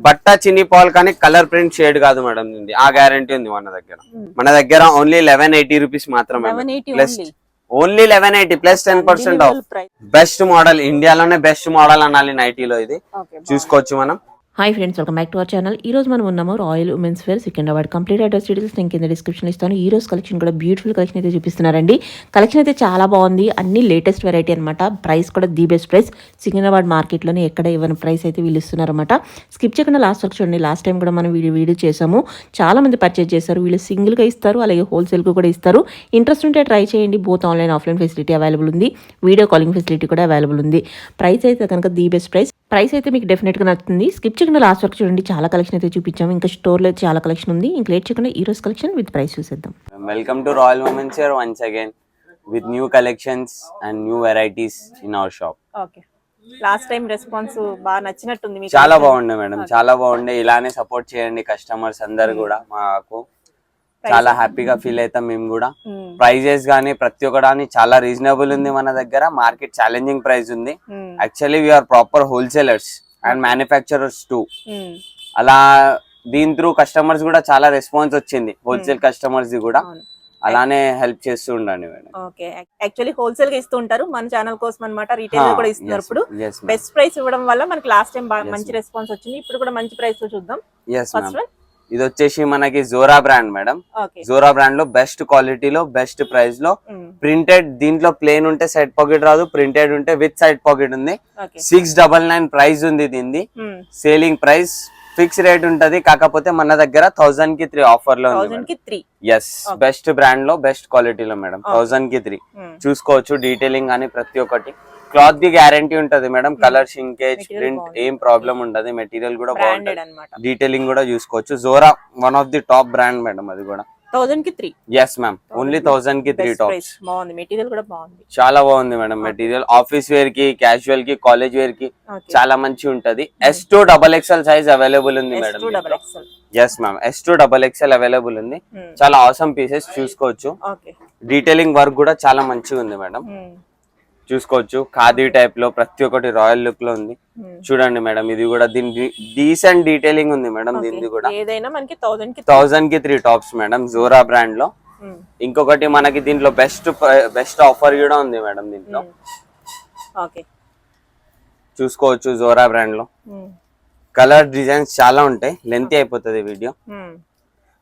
బట్ట చినిపోవాలి కానీ కలర్ ప్రింట్ షేడ్ కాదు మేడం ఇది. ఆ గ్యారంటీ ఉంది మన దగ్గర ఓన్లీ 1180 రూపీస్ మాత్రమే plus only 1180 plus 10% off. Best model ఇండియాలోనే బెస్ట్ మోడల్ అనాలి నైటీలో ఇది. చూసుకోవచ్చు మనం. Hi friends, welcome back to our channel. ఈ రోజు మనం ఉన్నాము royal women's wear Secunderabad. Complete address details నేను కింద డిస్క్రిప్షన్ ఇస్తాను. ఈ రోజు కలెక్షన్ కూడా బ్యూటిఫుల్ కలెక్షన్ అయితే చూపిస్తున్నారండి. కలెక్షన్ అయితే చాలా బాగుంది, అన్ని లేటెస్ట్ వెరైటీ అనమాట. ప్రైస్ కూడా ది బెస్ట్ ప్రైస్. సికింద్రాబాద్ మార్కెట్లోనే ఎక్కడ ఇవ్వని ప్రైస్ అయితే వీళ్ళు ఇస్తున్నారన్నమాట. స్కిప్ చేయకుండా లాస్ట్ వరకు చూడండి. లాస్ట్ టైం కూడా మనం వీడియో చేసాము, చాలా మంది పర్చేజ్ చేశారు. వీళ్ళు సింగిల్గా ఇస్తారు, అలాగే హోల్సేల్గా కూడా ఇస్తారు. ఇంట్రెస్ట్ ఉంటే ట్రై చేయండి. Both online offline facility available ఉంది, వీడియో కాలింగ్ ఫెసిలిటీ కూడా అవైలబుల్ ఉంది. ప్రైస్ అయితే కనుక ది బెస్ట్ ప్రైస్ అయితే మీకు డెఫినెట్గా నచ్చుతుంది. స్కిప్ చేయకుండా లాస్ట్ వరకు చూడండి. చాలా కలెక్షన్ అయితే చూపించాము, ఇంకా స్టోర్లో చాలా కలెక్షన్ ఉంది. ఇంకా లేట్ చేయకుండా ఈ రోజు కలెక్షన్ విత్ ప్రైస్ చూసేద్దాం. Welcome to royal women's wear once again with new collections and new varieties in our shop. Okay, last time response బాగా నచ్చినట్టుంది మీకు? చాలా బాగుండే మేడం, చాలా బాగుండే. ఇలానే సపోర్ట్ చేయండి కస్టమర్స్ అందరు కూడా. మాకు చాలా హ్యాపీగా ఫీల్ అవుతాం మేము కూడా. ప్రైజెస్ గానీ ప్రతి ఒక్కటి చాలా రీజనబుల్ ఉంది మన దగ్గర. మార్కెట్ ఛాలెంజింగ్ ప్రైస్ ఉంది. Actually we are proper wholesalers and manufacturers too. అలా దీని త్రూ కస్టమర్స్ కూడా చాలా రెస్పాన్స్ వచ్చింది, హోల్సేల్ కస్టమర్స్ కూడా. అలానే హెల్ప్ చేస్తూ ఉండండి మేడం. ఓకే, యాక్చువల్లీ హోల్సేల్ గా ఇస్తూ ఉంటారు మన ఛానల్ కోసం అన్నమాట. రీటైల్ కూడా ఇస్తున్నారు. ఇప్పుడు బెస్ట్ ప్రైస్ ఇవ్వడం వల్ల మనకి లాస్ట్ టైం మంచి రెస్పాన్స్ వచ్చింది. ఇప్పుడు కూడా మంచి ప్రైస్ లో చూద్దాం. ఇది వచ్చేసి మనకి Zora brand madam. Zora brand లో బెస్ట్ క్వాలిటీలో బెస్ట్ ప్రైస్ లో ప్రింటెడ్. దీంట్లో ప్లేన్ ఉంటే సైడ్ పాకెట్ రాదు, ప్రింటెడ్ ఉంటే విత్ సైడ్ పాకెట్ ఉంది. 699 ప్రైస్ ఉంది దీన్ని. సేలింగ్ ప్రైస్ ఫిక్స్ రేట్ ఉంటది, కాకపోతే మన దగ్గర 1000 కి 3 ఆఫర్ లో ఉంది. ఎస్, బెస్ట్ బ్రాండ్ లో బెస్ట్ క్వాలిటీలో మేడం. 1000 కి 3 చూసుకోవచ్చు. డీటెయిలింగ్ అని ప్రతి ఒక్కటి. క్లాత్ కి గ్యారంటీ ఉంటది మేడం. కలర్ షింకేజ్ ప్రింట్ ఏం ప్రాబ్లం ఉండదు. మెటీరియల్ కూడా బాగుంటది, డీటెయిలింగ్ కూడా చూసుకోవచ్చు. Zora one of the top brand madam. అది కూడా 1000 కి 3. ఎస్ మ్యామ్, ఓన్లీ 1000 కి 3 టాప్స్. బాగుంది, మెటీరియల్ కూడా బాగుంది, చాలా బాగుంది మేడం. మెటీరియల్ ఆఫీస్ వేర్ కి, క్యాజువల్ కి, కాలేజ్ వేర్ కి చాలా మంచి ఉంటది. S2 XXL సైజ్ అవైలబుల్ ఉంది madam. Yes ma'am, S2 XXL available ఉంది. చాలా ఆసమ్ పీసెస్ చూసుకోవచ్చు. డీటెయిలింగ్ వర్క్ కూడా చాలా మంచిగా ఉంది మేడం. చూసుకోవచ్చు. ఖాదీ టైప్ లో ప్రతి ఒక్కటి రాయల్ లుక్ లో ఉంది. చూడండి మేడం, ఇది కూడా దీని డీసెంట్ డీటెయిలింగ్ ఉంది మేడం. దీనిది కూడా ఏదైనా మనకి 1000 కి 3 టాప్స్ మేడం, జోరా బ్రాండ్ లో. ఇంకొకటి మనకి దీంట్లో బెస్ట్ ఆఫర్ కూడా ఉంది మేడం దీంట్లో. చూసుకోవచ్చు. జోరా బ్రాండ్ లో కలర్ డిజైన్స్ చాలా ఉంటాయి, లెంత్ అయిపోతుంది వీడియో.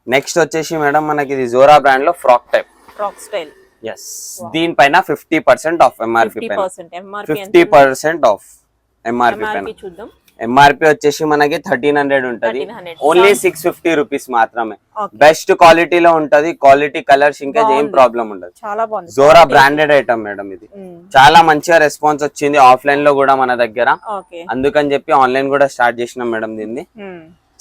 నెక్స్ట్ వచ్చేసి మేడం మనకి ఇది జోరా బ్రాండ్ లో ఫ్రాక్ స్టైల్. ఎస్, దీనిపైన 50% ఆఫ్ ఎంఆర్పి పైన 50% ఆఫ్ ఎంఆర్పి పైన. ఎంఆర్పి వచ్చేసి మనకి 1300 ఉంటది, ఓన్లీ 650 రూపీస్ మాత్రమే. బెస్ట్ క్వాలిటీలో ఉంటది. క్వాలిటీ కలర్ షింకేజ్ ఏం ప్రాబ్లం ఉండదు. Zora branded item madam. ఇది చాలా మంచిగా రెస్పాన్స్ వచ్చింది ఆఫ్లైన్ లో కూడా మన దగ్గర. అందుకని చెప్పి ఆన్లైన్ కూడా స్టార్ట్ చేసినాం మేడం దీన్ని.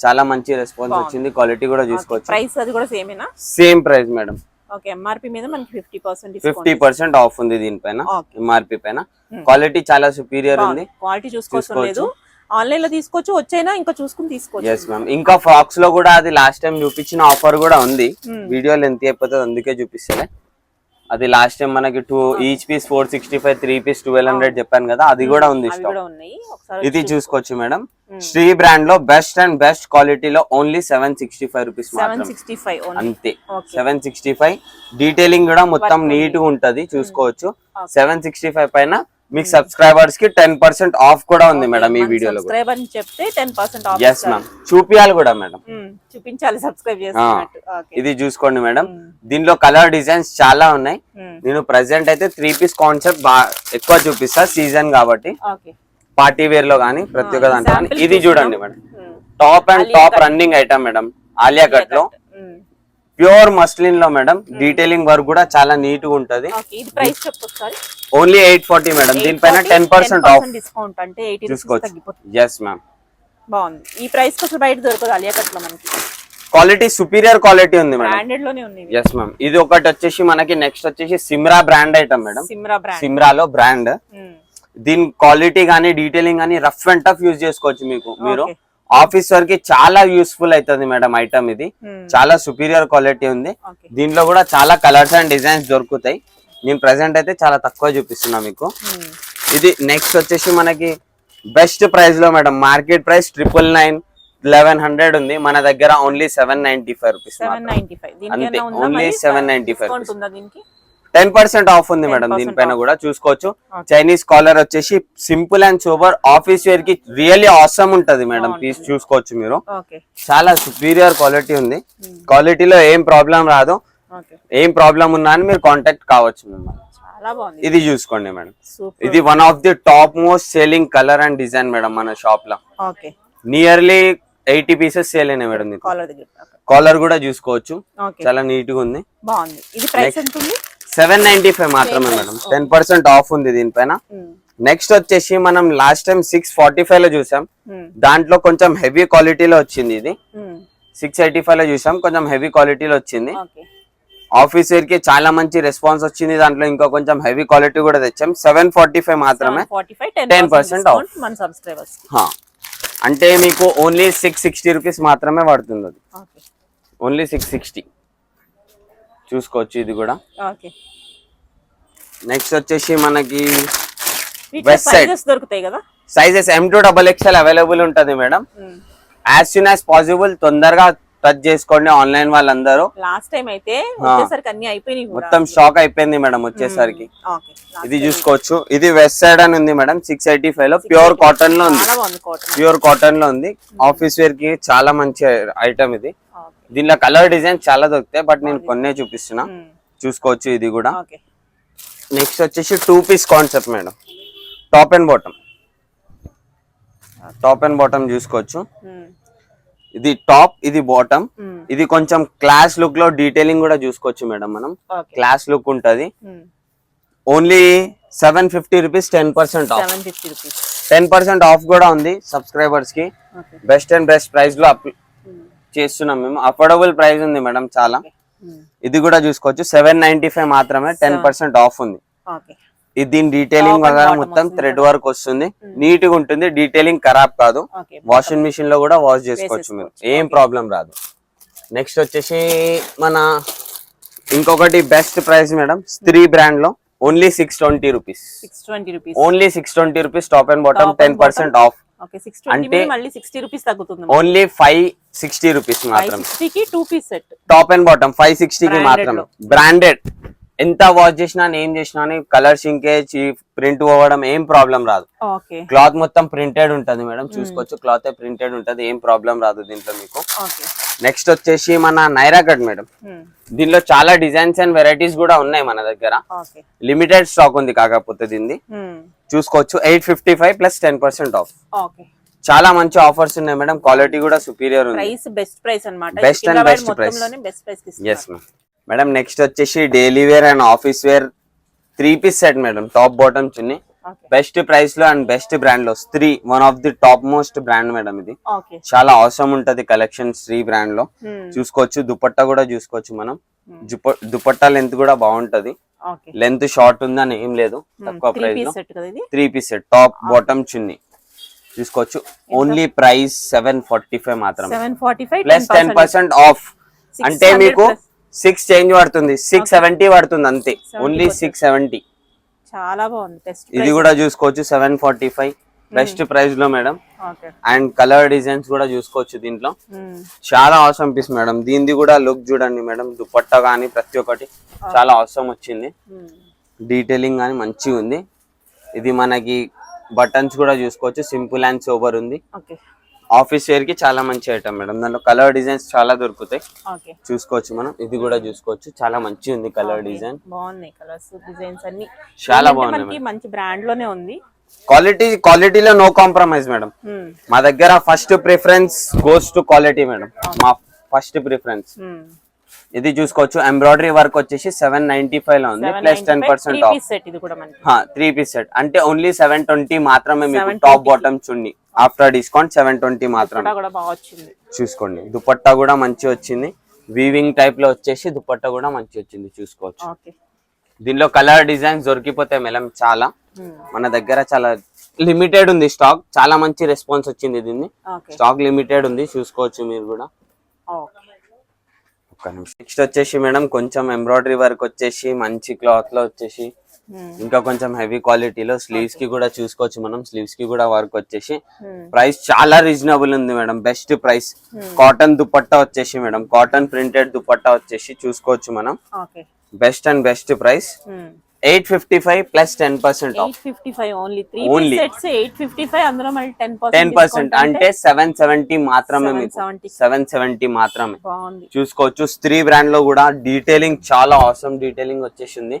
చాలా మంచి రెస్పాన్స్ వచ్చింది. క్వాలిటీ కూడా చూసుకోవచ్చు. ప్రైస్ అది కూడా సేమేనా? Same price madam. Okay, MRP మీద మనకి 50% ఆఫ్ ఉంది దీనిపైన. ఎంఆర్పి పైన క్వాలిటీ చాలా సుపీరియర్ ఉంది. క్వాలిటీ చూసుకోవచ్చు. ఆన్లైన్ లో తీసుకోవచ్చు, వచ్చైనా ఇంకా చూసుకుని తీసుకోవచ్చు. Yes ma'am. ఇంకా ఫ్రాక్స్ లో కూడా అది లాస్ట్ టైం చూపించిన ఆఫర్ కూడా ఉంది. వీడియో లెంత్ అయిపోతుంది, అందుకే చూపిస్తలే. అది లాస్ట్ టైం మనకి 2 ఈచ్ పీస్ 465, 3 పీస్ 1200 చెప్పాను కదా, అది కూడా ఉంది స్టాక్. ఇది చూసుకోవచ్చు మేడం. శ్రీ బ్రాండ్ లో బెస్ట్ అండ్ బెస్ట్ క్వాలిటీలో ఓన్లీ 765 రూపీస్ అంతే. 765. డీటెయిలింగ్ కూడా మొత్తం నీట్ గా ఉంటది, చూసుకోవచ్చు. 765 పైన మీకు సబ్స్క్రైబర్స్ కి 10% ఆఫ్ కూడా ఉంది మేడం ఈ వీడియోలో. చెప్తే 10% ఆఫ్. ఎస్ మ్యామ్, చూపియాలి కూడా మేడం, చూపించాలి సబ్స్క్రైబ్ చేస్తున్నట్టు. ఇది చూసుకోండి మేడం. దీనిలో కలర్ డిజైన్స్ చాలా ఉన్నాయి. నేను ప్రెసెంట్ అయితే 3 పీస్ కాన్సెప్ట్ ఎక్కువ చూపిస్తా, సీజన్ కాబట్టి. పార్టీ వేర్ లో గానీ ప్రతి ఒక్క దాంట్లో. ఇది చూడండి madam, top and top running item madam. Alia cut లో ప్యూర్ మస్లిన్ లో మేడం. డీటెయిలింగ్ వర్క్ కూడా చాలా నీట్ గా ఉంటది. Only 840 madam. దీనిపైన 10% ఆఫ్ డిస్కౌంట్ అంటే 80 చూసుకోవచ్చు. ఎస్ మ్యామ్, బాగుంది. ఈ ప్రైస్ కి బయట దొరకదు ఆలియా కట్ లో మనకి. క్వాలిటీ సుపీరియర్ క్వాలిటీ ఉంది మేడం. బ్రాండెడ్ లోనే ఉంది. Yes ma'am. ఇది ఒకటి వచ్చేసి మనకి. నెక్స్ట్ వచ్చేసి సిమ్రా బ్రాండ్ ఐటమ్ మేడం. సిమ్రాలో బ్రాండ్. దీని క్వాలిటీ గానీ డీటెయిలింగ్ గానీ రఫ్ అండ్ టఫ్ యూజ్ చేసుకోవచ్చు. మీరు ఆఫీస్ వరకు చాలా యూస్ఫుల్ అవుతుంది మేడం ఐటమ్. ఇది చాలా సుపీరియర్ క్వాలిటీ ఉంది. దీంట్లో కూడా చాలా కలర్స్ అండ్ డిజైన్స్ దొరుకుతాయి. నేను ప్రెసెంట్ అయితే చాలా తక్కువ చూపిస్తున్నా మీకు. ఇది నెక్స్ట్ వచ్చేసి మనకి బెస్ట్ ప్రైస్ లో మేడం. మార్కెట్ ప్రైస్ 999, 1100 ఉంది, మన దగ్గర ఓన్లీ 795 రూపీస్. 795 అంతే, దీనికైనా ఉందా ఓన్లీ మరి 795 డిస్కౌంట్ ఉందా దీనికి? 10% ఆఫ్ ఉంది మేడం 10% దీనిపైన off. కూడా చూసుకోవచ్చు. Okay. చైనీస్ కాలర్ వచ్చేసి simple and super office wear కి రియల్లీ ఆసమ్ ఉంటది మేడం. పీస్ చూసుకోవచ్చు మీరు, ఓకే చాలా సుపీరియర్ క్వాలిటీ ఉంది. క్వాలిటీలో ఏం ప్రాబ్లం రాదు. ఓకే ఏం ప్రాబ్లం ఉన్నా అని మీరు కాంటాక్ట్ కావచ్చు మిమ్మల్ని. చాలా బాగుంది ఇది చూసుకోండి మేడం, సూపర్. ఇది one of the top most selling colour and design madam మన షాప్ లో. ఓకే నియర్లీ 80 పీసెస్ సేల్ అయినాయి మేడం. కాలర్ దగ్గర కాలర్ కూడా చూసుకోవచ్చు, ఓకే చాలా నీట్ గా ఉంది. బాగుంది. ఇది ప్రైస్ ఎంత ఉంది? 795 మాత్రమే మేడం. 10% ఆఫ్ ఉంది దీనిపైన. నెక్స్ట్ వచ్చేసి మనం లాస్ట్ టైం 645 లో చూసాం, దాంట్లో కొంచెం హెవీ క్వాలిటీలో వచ్చింది. ఇది 685 లో చూసాం, కొంచెం హెవీ క్వాలిటీలో వచ్చింది. ఓకే ఆఫీస్ వేర్ కి చాలా మంచి రెస్పాన్స్ వచ్చింది. దాంట్లో ఇంకా కొంచెం హెవీ క్వాలిటీ కూడా తెచ్చాం. 745 మాత్రమే, 10% ఆఫ్ మన సబ్స్క్రైబర్స్. అంటే మీకు ఓన్లీ 660 రూపీస్ మాత్రమే పడుతుంది. అది ఓకే ఓన్లీ 660 చూసుకోవచ్చు. ఇది కూడా ఓకే. నెక్స్ట్ వచ్చేసి మనకి వీటిలో వెస్ట్ సైడ్ సైజెస్ దొరుకుతాయి కదా? సైజెస్ M2 XXL అవైలబుల్ ఉంటది madam. As soon as possible తొందరగా టచ్ చేసుకోండి ఆన్లైన్ వాళ్ళందరూ. లాస్ట్ టైం అయితే వచ్చేసరికి అన్ని అయిపోయినాయి కూడా. మొత్తం షాక్ అయిపోయింది మేడం వచ్చేసరికి. ఓకే ఇది చూసుకోవచ్చు. ఇది వెస్ట్ సైడ్ అని ఉంది మేడం. 685 లో ప్యూర్ కాటన్ లో ఉంది. చాలా బాగుంది కాటన్. ప్యూర్ కాటన్ లో ఉంది. ఆఫీస్ వేర్ కి చాలా మంచి ఐటమ్ ఇది. దీనిలో కలర్ డిజైన్ చాలా దొరుకుతాయి, బట్ నేను కొన్నే చూపిస్తున్నా, చూసుకోవచ్చు. ఇది కూడా. ఓకే నెక్స్ట్ వచ్చేసి 2 piece concept madam. Top and bottom, top and bottom చూసుకోవచ్చు. ఇది టాప్, ఇది బాటమ్. ఇది కొంచెం క్లాస్ లుక్ లో డీటెయిలింగ్ కూడా చూసుకోవచ్చు మేడం. మనం క్లాస్ లుక్ ఉంటది. Only 750 rupees, 10% of. 750 rupees 10% of కూడా ఉంది సబ్స్క్రైబర్స్ కి. బెస్ట్ అండ్ బెస్ట్ ప్రైస్ లో చేస్తున్నాం మేము. అఫోర్డబుల్ ప్రైస్ ఉంది మేడం చాలా. ఇది కూడా చూసుకోవచ్చు. 795 మాత్రమే, 10% ఆఫ్ ఉంది. ఓకే ఇది దీని డీటెయిలింగ్ వగైరా మొత్తం థ్రెడ్ వర్క్ వస్తుంది. నీట్ గా ఉంటుంది, డీటెయిలింగ్ ఖరాబ్ కాదు. ఓకే వాషింగ్ మిషన్ లో కూడా వాష్ చేసుకోవచ్చు మీరు, ఏం ప్రాబ్లం రాదు. నెక్స్ట్ వచ్చేసి మన ఇంకొకటి బెస్ట్ ప్రైస్ మేడం, స్త్రీ బ్రాండ్ లో only 620 rupees. 620 rupees only 620 rupees top and bottom, 10% of. Okay 620 మీద మళ్ళీ 60 రూపీస్ తగ్గుతుంది. ఓన్లీ 560 రూపీస్ మాత్రం. 560 కి 2 piece set top and bottom 560 కి మాత్రమే. బ్రాండెడ్, ఎంత వాష్ చేసినా ఏం చేసినా కలర్ షింకేజ్, ప్రింట్ పోవడం ఏం ప్రాబ్లం రాదు. ఓకే క్లాత్ మొత్తం ప్రింటెడ్ ఉంటది మేడం. చూసుకోవచ్చు, క్లాత్ ప్రింటెడ్ ఉంటది, ఏం ప్రాబ్లం రాదు దీంట్లో మీకు. ఓకే నెక్స్ట్ వచ్చేసి మన నైరా కట్ మేడం. దీనిలో చాలా డిజైన్స్ అండ్ వెరైటీస్ కూడా ఉన్నాయి మన దగ్గర. ఓకే లిమిటెడ్ స్టాక్ ఉంది కాకపోతే దీన్ని. చూసుకోవచ్చు. 855 ప్లస్ 10% ఆఫ్. ఓకే చాలా మంచి ఆఫర్స్ ఉన్నాయి మేడం. క్వాలిటీ కూడా సుపీరియర్ ఉంది. ప్రైస్ బెస్ట్ ప్రైస్ అన్నమాట. Best and best price. Best price కి ఇస్తున్నారు. yes ma'am. మేడం నెక్స్ట్ వచ్చేసి daily wear and office wear 3 piece set madam. Top bottom చున్నీ బెస్ట్ ప్రైస్ లో అండ్ బెస్ట్ బ్రాండ్ లో. Stree one of the top most brand madam ఇది. Okay చాలా అవసరం ఉంటది కలెక్షన్ స్త్రీ బ్రాండ్ లో. చూసుకోవచ్చు. దుపట్టా కూడా చూసుకోవచ్చు మనం. దుపట్టా లెంత్ కూడా బాగుంటది. ఓకే లెంత్ షార్ట్ ఉందని ఏం లేదు, తక్కువ ప్రైస్ లో. సెట్ కదా ఇది. 3 పీస్ సెట్ టాప్ బాటమ్ చున్నీ చూసుకోవచ్చు. ఓన్లీ ప్రైస్ 745 మాత్రం, 745 ప్లస్ 10% ఆఫ్. అంటే మీకు 6 చేంజ్ పడుతుంది, 670 పడుతుంది అంతే. ఓన్లీ 670. చాలా బాగుంది. బెస్ట్ ఇది కూడా చూసుకోవచ్చు. 745 బెస్ట్ ప్రైస్ లో madam. Okay and colour designs కూడా చూసుకోవచ్చు దీంట్లో. చాలా అవసరం పీస్ మేడం. దీనిది కూడా లుక్ చూడండి మేడం. దుపట్టా గానీ ప్రతి ఒక్కటి చాలా అవసరం వచ్చింది. డీటెయిలింగ్ గానీ మంచిగా ఉంది. ఇది మనకి బటన్స్ కూడా చూసుకోవచ్చు. సింపుల్ అండ్ సోబర్ ఉంది. ఓకే ఆఫీస్ వేర్ కి చాలా మంచి ఐటమ్ మేడం. దాంట్లో కలర్ డిజైన్స్ చాలా దొరుకుతాయి. ఓకే చూసుకోవచ్చు మనం. ఇది కూడా చూసుకోవచ్చు. చాలా మంచి ఉంది కలర్ డిజైన్. బాగున్నాయి కలర్స్, డిజైన్స్ అన్ని చాలా బాగున్నాయి. మనకి మంచి బ్రాండ్ లోనే ఉంది. క్వాలిటీలో నో కాంప్రమైజ్ మేడం. మా దగ్గర first preference goes to quality madam. మా ఫస్ట్ ప్రిఫరెన్స్. ఇది చూసుకోవచ్చు. ఎంబ్రాయిడరీ వర్క్ వచ్చేసి 795 లో ఉంది, ప్లస్ 10% ఆఫ్. 3 పీస్ సెట్ అంటే ఓన్లీ 720 మాత్రమే మీకు. టాప్ బాటమ్ చున్నీ ఆఫ్టర్ డిస్కౌంట్ 720 మాత్రమే. చూసుకోండి. దుపట్టా కూడా మంచి వచ్చింది. వీవింగ్ టైప్ లో వచ్చేసి దుపట్టా కూడా మంచి వచ్చింది. చూసుకోవచ్చు. దీనిలో కలర్ డిజైన్స్ దొరికిపోతాయి మేడం చాలా. మన దగ్గర చాలా లిమిటెడ్ ఉంది స్టాక్. చాలా మంచి రెస్పాన్స్ వచ్చింది దీన్ని. స్టాక్ లిమిటెడ్ ఉంది, చూసుకోవచ్చు మీరు కూడా. ఒక్క నిమిషం. నెక్స్ట్ వచ్చేసి మేడం కొంచెం ఎంబ్రాయిడరీ వర్క్ వచ్చేసి మంచి క్లాత్ లో వచ్చేసి ఇంకా కొంచెం హెవీ క్వాలిటీలో స్లీవ్స్ కి కూడా చూసుకోవచ్చు మనం. స్లీవ్స్ కి కూడా వర్క్ వచ్చేసి ప్రైస్ చాలా రీజనబుల్ ఉంది madam. Best price. Cotton dupatta వచ్చేసి మేడం, కాటన్ ప్రింటెడ్ దుపట్టా వచ్చేసి చూసుకోవచ్చు మనం. Best and best price 855 plus 10% of. 855 only 3 sets 855 అందులో మరి 10% అంటే 770 మాత్రమే. 770 మాత్రమే. చూసుకోవచ్చు. స్త్రీ బ్రాండ్ లో కూడా డీటెయిలింగ్ చాలా ఆసమ్ డీటెయిలింగ్ వచ్చేసింది.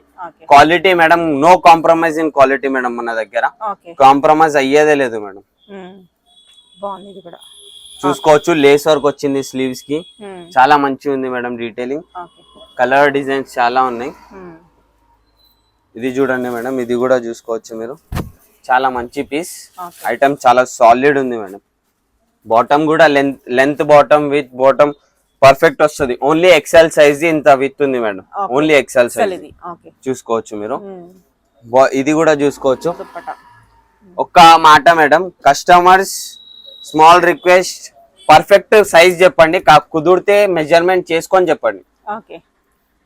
Quality madam no compromise in quality madam. మన దగ్గర కాంప్రమైజ్ అయ్యేదే లేదు మేడం. బాగుంది కూడా చూసుకోవచ్చు. లేస్ వర్క్ వచ్చింది స్లీవ్స్ కి, చాలా మంచిగా ఉంది మేడం డీటెయిలింగ్. కలర్ డిజైన్స్ చాలా ఉన్నాయి. ఇది చూడండి మేడం, ఇది కూడా చూసుకోవచ్చు మీరు. చాలా మంచి పీస్. ఐటమ్ చాలా సాలిడ్ ఉంది మేడం. బాటమ్ కూడా length bottom with bottom perfect వస్తుంది. ఓన్లీ ఎక్సెల్ సైజ్ ఇంత విత్ ఉంది మేడం. ఓన్లీ ఎక్సెల్ సైజ్ చూసుకోవచ్చు మీరు. ఇది కూడా చూసుకోవచ్చు. ఒక్క మాట madam, customers small request, perfect size చెప్పండి, కుదిరితే మెజర్మెంట్ చేసుకొని చెప్పండి.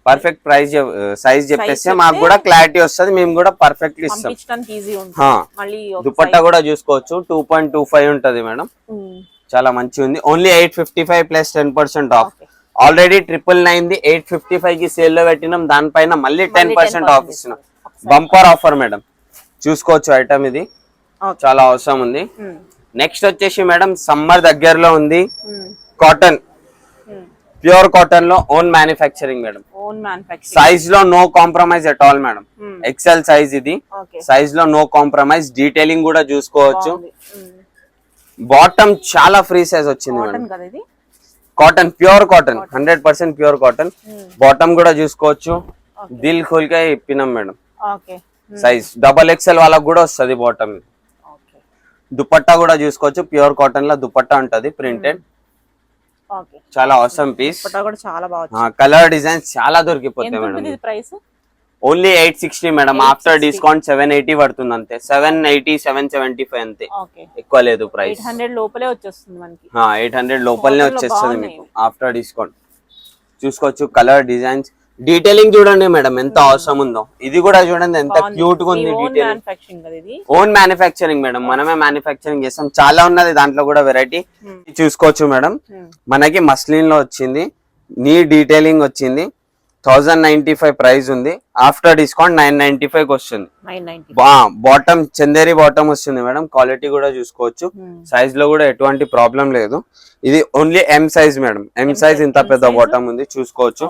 పర్ఫెక్ట్ ప్రైస్ సైజ్ చెప్పేస్తే మాకు కూడా క్లారిటీ వస్తుంది, మేము కూడా పర్ఫెక్ట్ ఇస్తాం. దుపట్టా కూడా చూసుకోవచ్చు. 2.25 ఉంటది మేడం. చాలా మంచిగా ఉంది. Only 855 plus 10% of. ఆల్రెడీ 999 855 కి సేల్ లో పెట్టినాం, దానిపైన మళ్ళీ 10% ఆఫ్ ఇస్తున్నాం. Bumper offer madam. చూసుకోవచ్చు ఐటమ్ ఇది చాలా అవసరం ఉంది. నెక్స్ట్ వచ్చేసి మేడం సమ్మర్ దగ్గరలో ఉంది. కాటన్, ప్యూర్ కాటన్ లో ఓన్ మ్యానుఫ్యాక్చరింగ్ మేడం. సైజ్ లో no compromise at all madam. XL size ఇది. సైజ్ లో నో కాంప్రమైజ్. డీటెయిలింగ్ కూడా చూసుకోవచ్చు. బాటమ్ చాలా ఫ్రీ సైజ్ వచ్చింది madam. Cotton, pure cotton, 100% pure cotton. Bottom కూడా చూసుకోవచ్చు. దిల్ ఖోల్కే ఇప్పినాం మేడం. సైజ్ XXL వాళ్ళకి కూడా వస్తుంది బాటమ్. దుపట్టా కూడా చూసుకోవచ్చు. ప్యూర్ కాటన్ లో దుపట్టా ఉంటది ప్రింటెడ్. చాలా అవసరం పీస్. కలర్ డిజైన్స్ చాలా దొరికిపోతాయి madam. Only 860 madam. After discount 780 పడుతుంది అంతే. 780 775 అంతే, ఎక్కువ లేదు ప్రైస్. 800 లోపలే వచ్చేస్తుంది మనకి. 800 లోపలనే వచ్చేస్తుంది మీకు ఆఫ్టర్ డిస్కౌంట్. చూసుకోవచ్చు. కలర్ డిజైన్స్, డీటెయిలింగ్ చూడండి మేడం ఎంత అవసరం ఉందో. ఇది కూడా చూడండి ఎంత క్యూట్ గా ఉంది. Detailing own manufacturing madam. మనమే మ్యానుఫ్యాక్చరింగ్ చేస్తాం. చాలా ఉన్నది దాంట్లో కూడా వెరైటీ. చూసుకోవచ్చు మేడం. మనకి మస్లిన్ లో వచ్చింది. నీ డీటెయిలింగ్ వచ్చింది. 1095 ప్రైస్ ఉంది. ఆఫ్టర్ డిస్కౌంట్ 995 కి వస్తుంది. బాటమ్ చందేరి బాటమ్ వస్తుంది మేడం. క్వాలిటీ కూడా చూసుకోవచ్చు. సైజ్ లో కూడా ఎటువంటి ప్రాబ్లం లేదు. ఇది only M size madam. M size ఇంత పెద్ద బాటమ్ ఉంది. చూసుకోవచ్చు.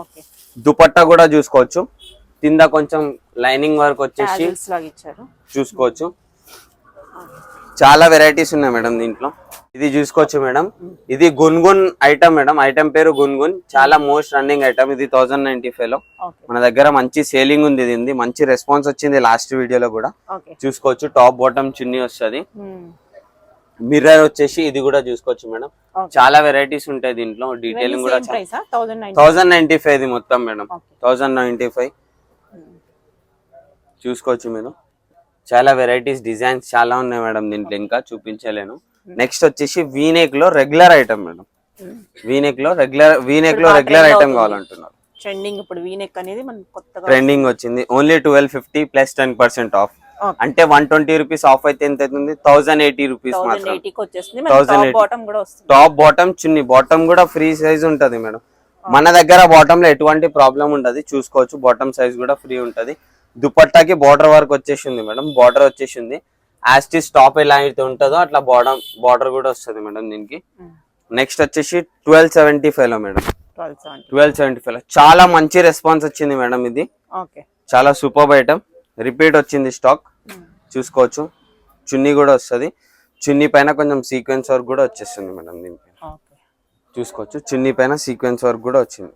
దుపట్టా కూడా చూసుకోవచ్చు. కింద కొంచెం లైనింగ్ వర్క్ వచ్చేసి చూసుకోవచ్చు. చాలా వెరైటీస్ ఉన్నాయి మేడం దీంట్లో. ఇది చూసుకోవచ్చు మేడం. ఇది గున్గున్ ఐటమ్ మేడం. ఐటమ్ పేరు గున్గున్. చాలా మోస్ట్ రన్నింగ్ ఐటమ్. ఇది 1095 లో మన దగ్గర మంచి సేలింగ్ ఉంది. ఇది మంచి రెస్పాన్స్ వచ్చింది లాస్ట్ వీడియోలో కూడా. చూసుకోవచ్చు. టాప్ బాటమ్ చున్నీ వస్తుంది. మిర్రర్ వచ్చేసి ఇది కూడా చూసుకోవచ్చు మేడం. చాలా వెరైటీస్ ఉంటాయి దీంట్లో. డీటెయిలింగ్ కూడా 1095 ఇది మొత్తం మేడం. 1095 చూసుకోవచ్చు మీరు. చాలా వెరైటీస్ డిజైన్స్ చాలా ఉన్నాయి మేడం దీంట్లో, ఇంకా చూపించలేను. నెక్స్ట్ వచ్చేసి వీనెక్ లో రెగ్యులర్ ఐటమ్ మేడం. వీనెక్ లో రెగ్యులర్ ఐటమ్ కావాలంటున్నారు. ట్రెండింగ్ ఇప్పుడు వీనెక్ అనేది మనకి కొత్తగా ట్రెండింగ్ వచ్చింది. Only 1250 plus 10% of. అంటే 120 రూపీస్ ఆఫ్ అయితే ఎంత అవుతుంది? 1080 రూపీస్ మాత్రం. టాప్ బాటమ్ చున్నీ. బాటమ్ కూడా ఫ్రీ సైజ్ ఉంటది మేడం. మన దగ్గర బాటమ్ లో ఎటువంటి ప్రాబ్లం ఉండదు. చూసుకోవచ్చు. బాటమ్ సైజ్ కూడా ఫ్రీ ఉంటది. దుపట్టాకి బార్డర్ వర్క్ వచ్చేసింది మేడం. బార్డర్ వచ్చేసింది. యాస్టిస్ టాప్ ఎలా అయితే ఉంటుందో అట్లా బార్డర్ కూడా వస్తుంది మేడం దీనికి. నెక్స్ట్ వచ్చేసి 1275 లో మేడం. 1275 లో చాలా మంచి రెస్పాన్స్ వచ్చింది మేడం. ఇది చాలా సూపర్ ఐటమ్. రిపీట్ వచ్చింది స్టాక్. చూసుకోవచ్చు. చున్నీ కూడా వస్తుంది. చున్నీ పైన కొంచెం సీక్వెన్స్ వర్క్ కూడా వచ్చేస్తుంది మేడం దీనికి. చూసుకోవచ్చు. చున్నీ పైన సీక్వెన్స్ వర్క్ కూడా వచ్చింది.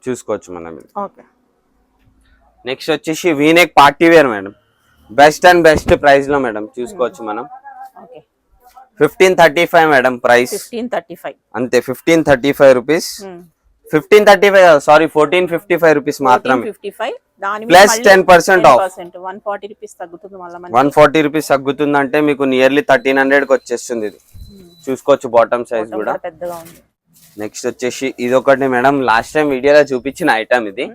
చూసుకోవచ్చు మనం. నెక్స్ట్ వచ్చేసి V neck party wear madam. Best and best price లో మేడం. చూసుకోవచ్చు మనం. 1535 మేడం ప్రైస్. 1535 అంతే. 1535 రూపీస్. 1535 సారీ 1455 రూపీస్ మాత్రమే. Plus 10% off. 140 రూపీస్ తగ్గుతుంది. 140 రూపీస్ తగ్గుతుంది అంటే మీకు నియర్లీ 1300 కి వచ్చేస్తుంది ఇది. చూసుకోవచ్చు. బాటమ్ సైజ్ కూడా నెక్స్ట్ వచ్చేసి ఇది ఒకటి మేడం, లాస్ట్ టైం వీడియోలో చూపించిన ఐటమ్ ఇది.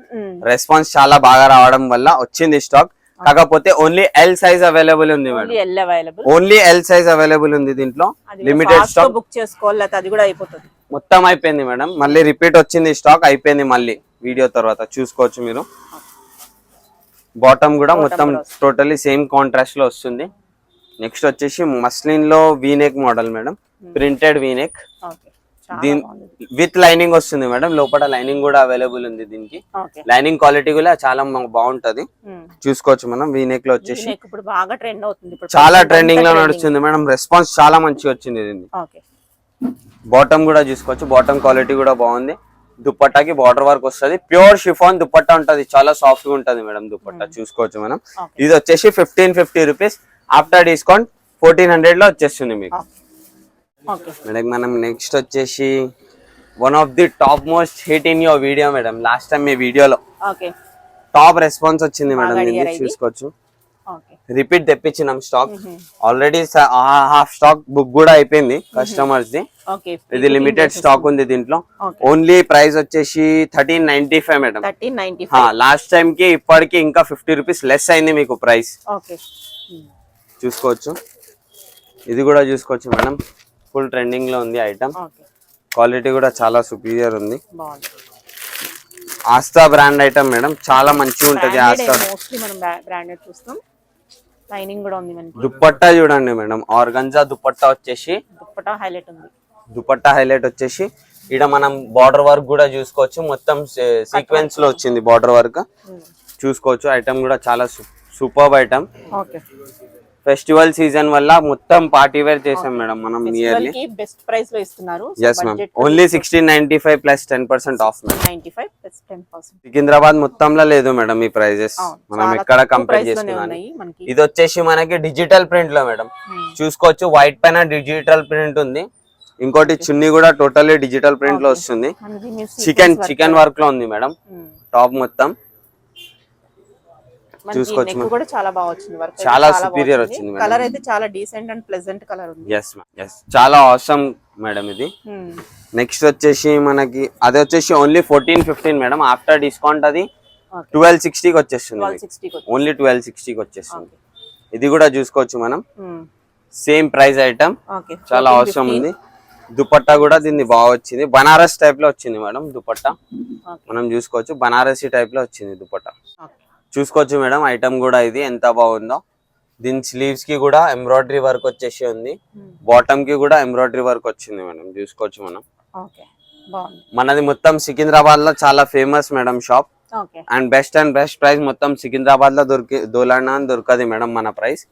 రెస్పాన్స్ చాలా బాగా రావడం వల్ల వచ్చింది స్టాక్. కాకపోతే ఓన్లీ ఎల్ సైజ్ అవైలబుల్ ఉంది madam, only L size available ఉంది దీంట్లో. లిమిటెడ్ స్టాక్, బుక్ చేసుకోవాలి, అది కూడా అయిపోతుంది. మొత్తం అయిపోయింది మేడం, మళ్ళీ రిపీట్ వచ్చింది స్టాక్, అయిపోయింది మళ్ళీ వీడియో తర్వాత చూసుకోవచ్చు మీరు. బాటమ్ కూడా మొత్తం టోటల్లీ సేమ్ కాంట్రాస్ట్ లో వస్తుంది. నెక్స్ట్ వచ్చేసి మస్లిన్ లో V-neck model madam, printed V-neck, దీని విత్ లైనింగ్ వస్తుంది మేడం. లోపల లైనింగ్ కూడా అవైలబుల్ ఉంది దీనికి. లైనింగ్ క్వాలిటీ కూడా చాలా బాగుంటది, చూసుకోవచ్చు మనం. వీనెక్ లో వచ్చేసి ఇప్పుడు బాగా ట్రెండ్ అవుతుంది, చాలా ట్రెండింగ్ లో నడుస్తుంది మేడం. రెస్పాన్స్ చాలా మంచిగా వచ్చింది దీనికి. బాటమ్ కూడా చూసుకోవచ్చు, బాటమ్ క్వాలిటీ కూడా బాగుంది. దుప్పట్టాకి బార్డర్ వర్క్ వస్తుంది, ప్యూర్ షిఫాన్ దుప్పట్టా ఉంటది, చాలా సాఫ్ట్ గా ఉంటది మేడం దుప్పట్టా, చూసుకోవచ్చు మనం. ఇది వచ్చేసి 1550 రూపీస్, ఆఫ్టర్ డిస్కౌంట్ 1400 లో వచ్చేస్తుంది మీకు మేడం. మనం నెక్స్ట్ వచ్చేసి one of the top most hit in your video madam. Last time మీ వీడియోలో టాప్ రెస్పాన్స్ వచ్చింది మేడం, దీన్ని చూసుకోవచ్చు. రిపీట్ తెప్పించినాం stock, already half stock book కూడా అయిపోయింది కస్టమర్స్ ది. ఇది లిమిటెడ్ స్టాక్ ఉంది దీంట్లో. ఓన్లీ ప్రైస్ వచ్చేసి 1395 మేడం. లాస్ట్ టైం కి ఇప్పటికి ఇంకా 50 రూపీస్ లెస్ అయింది మీకు ప్రైస్, చూసుకోవచ్చు. ఇది కూడా చూసుకోవచ్చు మేడం, ఫుల్ ట్రెండింగ్ లో ఉంది ఐటమ్. క్వాలిటీ కూడా చాలా సుపీరియర్ ఉంది. ఆస్థా బ్రాండ్ ఐటమ్ మేడం, చాలా మంచిగా ఉంటది. ఆస్థా దుప్పట్టా చూడండి మేడం, ఆర్గంజా దుప్పట్టా వచ్చేసి దుపట్టా హైలైట్ వచ్చేసి ఇక్కడ మనం బార్డర్ వర్క్ కూడా చూసుకోవచ్చు, మొత్తం సీక్వెన్స్ లో వచ్చింది బార్డర్ వర్క్, చూసుకోవచ్చు. ఐటమ్ కూడా చాలా సూపర్బ్ ఐటమ్. ఫెస్టివల్ సీజన్ వల్ల మొత్తం పార్టీ వేర్ చేసాం మేడం మనం. నియర్లీ బెస్ట్ ప్రైస్ లో ఇస్తున్నారు. yes ma'am, only 1695 plus 10% of madam. 95 plus 10%. Secunderabad మొత్తంలో లేదు మేడం ఈ ప్రైజెస్, మనం ఎక్కడ కంపేర్ చేసుకున్నాం. ఇది వచ్చేసి మనకి డిజిటల్ ప్రింట్ లో మేడం, చూసుకోవచ్చు. వైట్ పైన డిజిటల్ ప్రింట్ ఉంది. ఇంకోటి చున్నీ కూడా టోటల్లీ డిజిటల్ ప్రింట్ లో వస్తుంది. చికెన్ వర్క్ లో ఉంది మేడం, టాప్ మొత్తం చూసుకోవచ్చు. కూడా చాలా బాగా వచ్చింది, వర్క్ చాలా సుపీరియర్ వచ్చింది. కలర్ అయితే చాలా డీసెంట్ అండ్ ప్లెజెంట్ కలర్ ఉంది. yes చాలా ఆసమ్ మేడం ఇది. నెక్స్ట్ వచ్చేసి మనకి అది వచ్చేసి ఓన్లీ 1415 మేడం, ఆఫ్టర్ డిస్కౌంట్ అది 1260 కి వచ్చేస్తుంది, ఓన్లీ 1260 కి వచ్చేస్తుంది. ఇది కూడా చూసుకోవచ్చు మనం, సేమ్ ప్రైస్ ఐటమ్, చాలా ఆసమ్ ఉంది. దుపట్టా కూడా దీన్ని బాగా వచ్చింది, బనారస్ టైప్ లో వచ్చింది మేడం దుపట్టా, మనం చూసుకోవచ్చు. బనారసి టైప్ లో వచ్చింది దుపట్టా, చూసుకోవచ్చు మేడం. ఐటమ్ కూడా ఇది ఎంత బాగుందో. దీని స్లీవ్స్ కి కూడా ఎంబ్రాయిడరీ వర్క్ వచ్చేసి ఉంది, బాటమ్ కి కూడా ఎంబ్రాయిడరీ వర్క్ వచ్చింది మేడం, చూసుకోవచ్చు మనం. మనది మొత్తం సికింద్రాబాద్ లో చాలా famous madam shop, and best price మొత్తం సికింద్రాబాద్ లో దొలానా దొరకది మేడం మన ప్రైస్,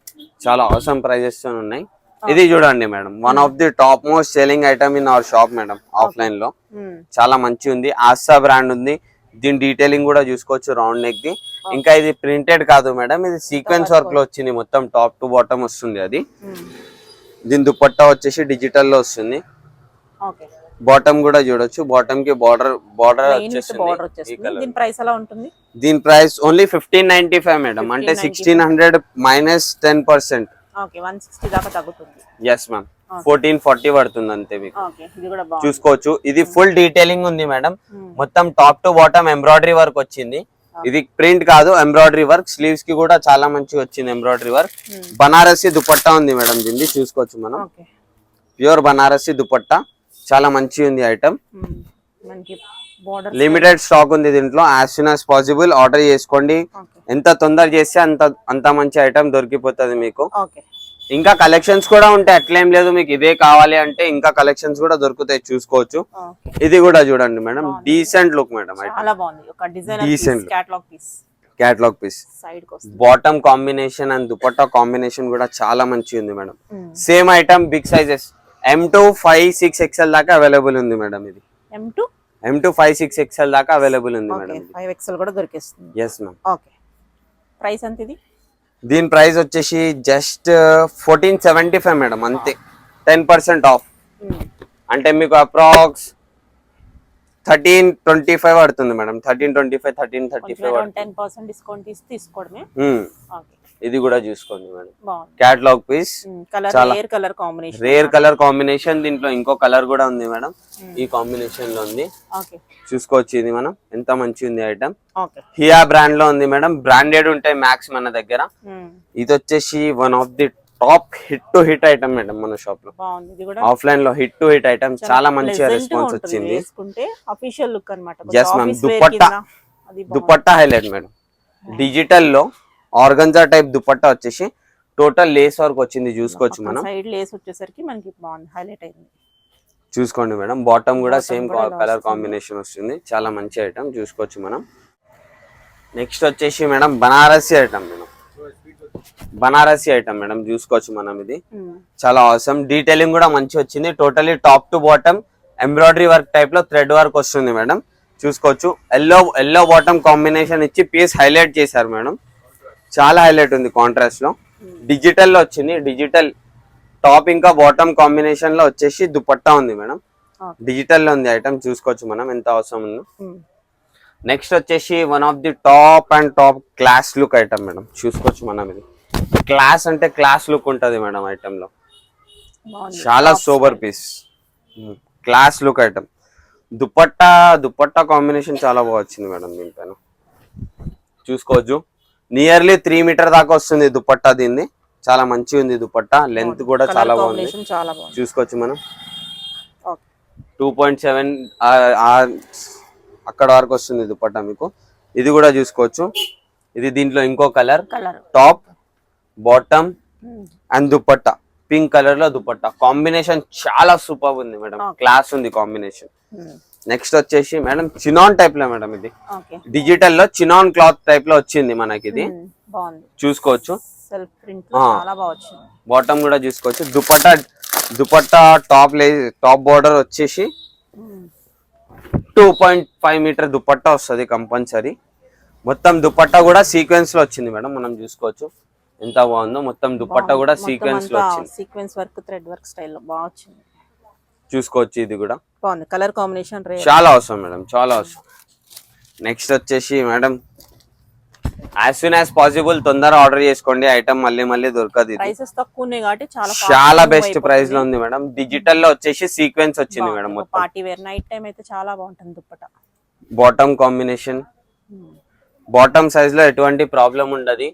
చాలా అవసరం ప్రైజెస్ ఉన్నాయి. ఇది చూడండి madam, one of the top most selling item in our shop madam, offline లో చాలా మంచి ఉంది. ఆస్థా బ్రాండ్ ఉంది. దీని డీటెయిలింగ్ కూడా చూసుకోవచ్చు, రౌండ్ నెక్ ది. ఇంకా ఇది ప్రింటెడ్ కాదు మేడం, ఇది సీక్వెన్స్ వర్క్ లో వచ్చింది, మొత్తం టాప్ టు బాటమ్ వస్తుంది అది. దీని దుపట్టా వచ్చేసి డిజిటల్ లో వస్తుంది. బాటమ్ కూడా చూడొచ్చు, బాటమ్ కి బార్డర్ వచ్చేస్తుంది. దీని ప్రైస్ ఓన్లీ 1595 మేడం, అంటే 1600 మైనస్ 10%. yes ma'am, 1440 పడుతుంది అంతే మీకు, చూసుకోవచ్చు. ఇది ఫుల్ డీటెయిలింగ్ ఉంది మేడం, మొత్తం top to bottom embroidery work వచ్చింది. ఇది ప్రింట్ కాదు, ఎంబ్రాయిడరీ వర్క్. స్లీవ్స్ కి కూడా చాలా మంచిగా వచ్చింది ఎంబ్రాయిడరీ వర్క్. బనారసి దుపట్టా ఉంది మేడం దీన్ని, చూసుకోవచ్చు మనం. ప్యూర్ బనారసి దుపట్టా, చాలా మంచిగా ఉంది ఐటమ్. లిమిటెడ్ స్టాక్ ఉంది దీంట్లో, as soon as possible order చేసుకోండి. ఎంత తొందర చేస్తే అంత మంచి ఐటమ్ దొరికిపోతుంది మీకు. ఇంకా కలెక్షన్స్ కూడా ఉంటాయి, అట్లేం లేదు. మీకు ఇదే కావాలి అంటే ఇంకా కలెక్షన్స్ కూడా దొరుకుతాయి, చూసుకోవచ్చు. ఇది కూడా చూడండి madam, decent look madam, catalogue piece. Bottom combination and dupatta combination కూడా చాలా మంచిగా ఉంది madam. Same item big sizes M2 5 6 XL దాకా అవైలబుల్ ఉంది మేడం. ఇది M2 5 6 XL దాకా అవైలబుల్ ఉంది మేడం. 5 XL కూడా దొరికేస్తుంది. yes ma'am. ఓకే, ప్రైస్ ఎంత ఇది? దీని ప్రైస్ వచ్చేసి జస్ట్ 1475 మేడం, అంతే. 10% ఆఫ్ అంటే మీకు అప్రాక్స్ 1325 పడుతుంది మేడం. 1325 1335 10% డిస్కౌంట్ తీసుకోవడమే. ఇది కూడా చూసుకోండి మేడం, బాగుంది. క్యాటలాగ్ పీస్, కలర్ చాలా rare colour combination. Rare colour combination. దీంట్లో ఇంకో కలర్ కూడా ఉంది మేడం, ఈ కాంబినేషన్ లో ఉంది. ఓకే, చూసుకోవచ్చు. ఇది మనం ఎంత మంచి ఉంది ఐటమ్. ఓకే, హియా బ్రాండ్ లో ఉంది మేడం, బ్రాండెడ్ ఉంటాయి మ్యాక్స్ మన దగ్గర. ఇది వచ్చేసి one of the top hit to hit item madam మన షాప్ లో. బాగుంది. ఇది కూడా ఆఫ్లైన్ లో హిట్ టు హిట్ ఐటమ్, చాలా మంచిగా రెస్పాన్స్ వచ్చింది. వేసుకుంటే ఆఫీషియల్ లుక్ అన్నమాట. Yes ma'am, dupatta highlight madam. Digital లో ఆర్గంజా టైప్ దుపట్టా వచ్చేసి టోటల్ లేస్ వర్క్ వచ్చింది. చూసుకోవచ్చు మనం, సైడ్ లేస్ వచ్చేసరికి మనకి బాగుంది, హైలైట్ అయింది. చూసుకోండి మేడం. బాటమ్ కూడా సేమ్ కలర్ కాంబినేషన్ వస్తుంది, చాలా మంచి ఐటమ్. చూసుకోవచ్చు మనం. నెక్స్ట్ వచ్చేసి madam Banarasi item madam, Banarasi item madam. చూసుకోవచ్చు మనం, ఇది చాలా అవసరం. డీటెయిలింగ్ కూడా మంచి వచ్చింది. Totally top to bottom embroidery work type లో థ్రెడ్ వర్క్ వస్తుంది మేడం. చూసుకోవచ్చు. ఎల్లో బాటమ్ కాంబినేషన్ ఇచ్చి పీస్ హైలైట్ చేశారు మేడం, చాలా హైలైట్ ఉంది కాంట్రాస్ట్ లో. డిజిటల్ లో వచ్చింది, డిజిటల్ టాప్ ఇంకా బాటమ్ కాంబినేషన్ లో వచ్చేసి దుపట్టా ఉంది మేడం. డిజిటల్ లో ఉంది ఐటమ్. చూసుకోవచ్చు మనం ఎంత అవసరం ఉందో. నెక్స్ట్ వచ్చేసి one of the top and top class look item madam. చూసుకోవచ్చు మనం, ఇది క్లాస్ అంటే క్లాస్ లుక్ ఉంటది మేడం ఐటమ్ లో, చాలా sober piece, class look item. Dupatta combination చాలా బాగా వచ్చింది మేడం దీనిపైన. చూసుకోవచ్చు. నియర్లీ 3 మీటర్ దాకా వస్తుంది దుపట్టా దీన్ని, చాలా మంచిగా ఉంది దుపట్టా. లెంత్ కూడా చాలా బాగుంది. చూసుకోవచ్చు మనం, 2.7 అక్కడ వరకు వస్తుంది దుపట్టా మీకు. ఇది కూడా చూసుకోవచ్చు. ఇది దీంట్లో ఇంకో colour, top bottom and dupatta pink colour లో దుపట్టా కాంబినేషన్ చాలా సూపర్ ఉంది మేడం, క్లాస్ ఉంది కాంబినేషన్. నెక్స్ట్ వచ్చేసి మేడం చినాన్ టైప్ లో మేడం, ఇది డిజిటల్ లో చినాన్ క్లాత్ టైప్ లో వచ్చింది మనకి. ఇది చూసుకోవచ్చు. బాటమ్ కూడా చూసుకోవచ్చు. దుపట్టా టాప్ బోర్డర్ వచ్చేసి 2.5 మీటర్ దుపట్టా వస్తుంది కంపల్సరీ. మొత్తం దుపట్టా కూడా సీక్వెన్స్ లో వచ్చింది మేడం, మనం చూసుకోవచ్చు ఎంత బాగుందో. మొత్తం దుపట్టా కూడా సీక్వెన్స్ లో వచ్చింది, సీక్వెన్స్ వర్క్ థ్రెడ్ వర్క్ స్టైల్లో బాగా వచ్చింది. చూసుకోవచ్చు. ఇది కూడా బాగుంది, కలర్ కాంబినేషన్ చాలా అవసరం మేడం, చాలా అవసరం. నెక్స్ట్ వచ్చేసి madam as soon as possible తొందర ఆర్డర్ చేసుకోండి, ఐటమ్ మళ్ళీ దొరకదు. ప్రైసెస్ తక్కువ ఉన్నాయి కాబట్టి చాలా బెస్ట్ ప్రైస్ లో ఉంది మేడం. డిజిటల్ లో వచ్చేసి సీక్వెన్స్ వచ్చింది madam. Party wear night time అయితే చాలా బాగుంటుంది dupatta. Bottom combination, bottom size లో ఎటువంటి ప్రాబ్లం ఉండదు.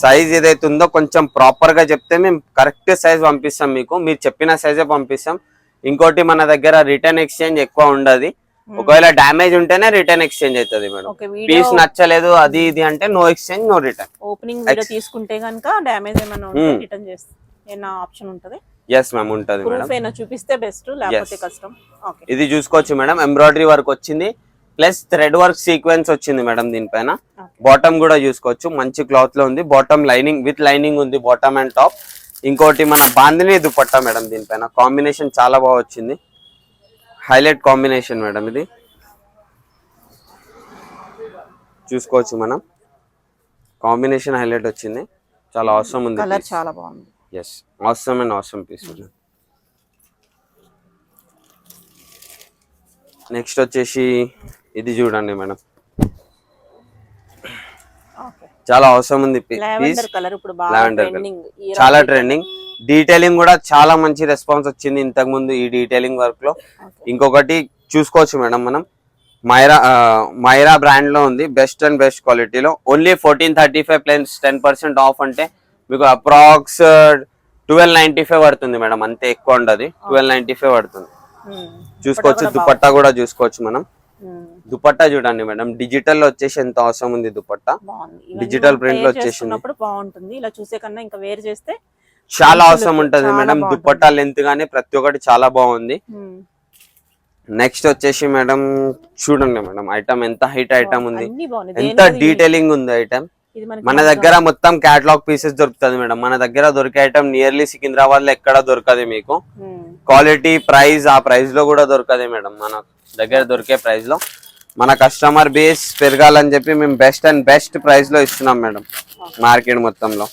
సైజ్ ఏదైతే ఉందో కొంచెం ప్రాపర్ గా చెప్తే మేము కరెక్ట్ సైజ్ పంపిస్తాం మీకు, మీరు చెప్పిన సైజే పంపిస్తాం. ఇంకోటి మన దగ్గర రిటర్న్ ఎక్స్చేంజ్ ఎక్కువ ఉండదు. ఒకవేళ డ్యామేజ్ ఉంటేనే రిటర్న్ ఎక్స్చేంజ్ అవుతుంది మేడం. పీస్ నచ్చలేదు అది ఇది అంటే no exchange no return. Opening video తీసుకుంటే గనుక డ్యామేజ్ ఏమైనా ఉంటే రిటర్న్ చేస్తే ఏనా ఆప్షన్ ఉంటది. yes మ్యామ్ ఉంటది మేడం. ప్రూఫ్ ఏనా చూపిస్తే బెస్ట్, లేకపోతే కష్టం. ఓకే, ఇది చూసుకోవచ్చు మేడం. ఎంబ్రాయిడరీ వర్క్ వచ్చింది ప్లస్ థ్రెడ్ వర్క్ సీక్వెన్స్ వచ్చింది మేడం దీనిపైన. బాటమ్ కూడా చూసుకోవచ్చు, మంచి క్లాత్ లో ఉంది. బాటమ్ లైనింగ్ విత్ లైనింగ్ ఉంది, బాటమ్ అండ్ టాప్. ఇంకోటి మన బాందిని దుపట్టా మేడం, దీనిపైన కాంబినేషన్ చాలా బాగా వచ్చింది, హైలైట్ కాంబినేషన్ మేడం. ఇది చూసుకోవచ్చు మనం, కాంబినేషన్ హైలైట్ వచ్చింది, చాలా అవసరం ఉంది. కలర్ చాలా బాగుంది. ఎస్, అవసరం అండ్ అవసరం పీస్. నెక్స్ట్ వచ్చేసి ఇది చూడండి మేడం, చాలా అవసరం ఉంది పీస్. లావెండర్ కలర్ చాలా ట్రెండింగ్. డీటెయిలింగ్ కూడా చాలా మంచి రెస్పాన్స్ వచ్చింది ఇంతకు ముందు ఈ డీటెయిలింగ్ వర్క్ లో. ఇంకొకటి చూసుకోవచ్చు మేడం, మనం మైరా బ్రాండ్ లో ఉంది, బెస్ట్ అండ్ బెస్ట్ క్వాలిటీలో. ఓన్లీ 1435 ప్లస్ 10% ఆఫ్ అంటే మీకు అప్రాక్స్ 1295 పడుతుంది మేడం, అంతే ఎక్కువ ఉండదు, 1295 పడుతుంది. చూసుకోవచ్చు. దుపట్టా కూడా చూసుకోవచ్చు మనం. దుపట్టా చూడండి మేడం, డిజిటల్ లో వచ్చేసి ఎంత అవసరం ఉంది దుపట్టా. డిజిటల్ ప్రింట్ లో వచ్చేసి బాగుంటుంది. ఇలా చూసే కన్నా ఇంకా వేర్ చేస్తే చాలా అవసరం ఉంటది మేడం. దుపట్టా లెంత్ గానీ ప్రతి ఒక్కటి చాలా బాగుంది. నెక్స్ట్ వచ్చేసి మేడం చూడండి మేడం, ఐటమ్ ఎంత హైట్ ఐటమ్ ఉంది, ఎంత డీటెయిలింగ్ ఉంది ఐటమ్. మన దగ్గర మొత్తం క్యాటలాగ్ పీసెస్ దొరుకుతుంది మేడం. మన దగ్గర దొరికే ఐటమ్ నియర్లీ సికింద్రాబాద్ లో ఎక్కడ దొరకదు మీకు. క్వాలిటీ ప్రైస్ ఆ ప్రైస్ లో కూడా దొరకదు మేడం. మన దగ్గర దొరికే ప్రైస్ లో మన కస్టమర్ బేస్ పెరగాలని చెప్పి మేము బెస్ట్ అండ్ బెస్ట్ ప్రైస్ లో ఇస్తున్నాం మేడం మార్కెట్ మొత్తంలో.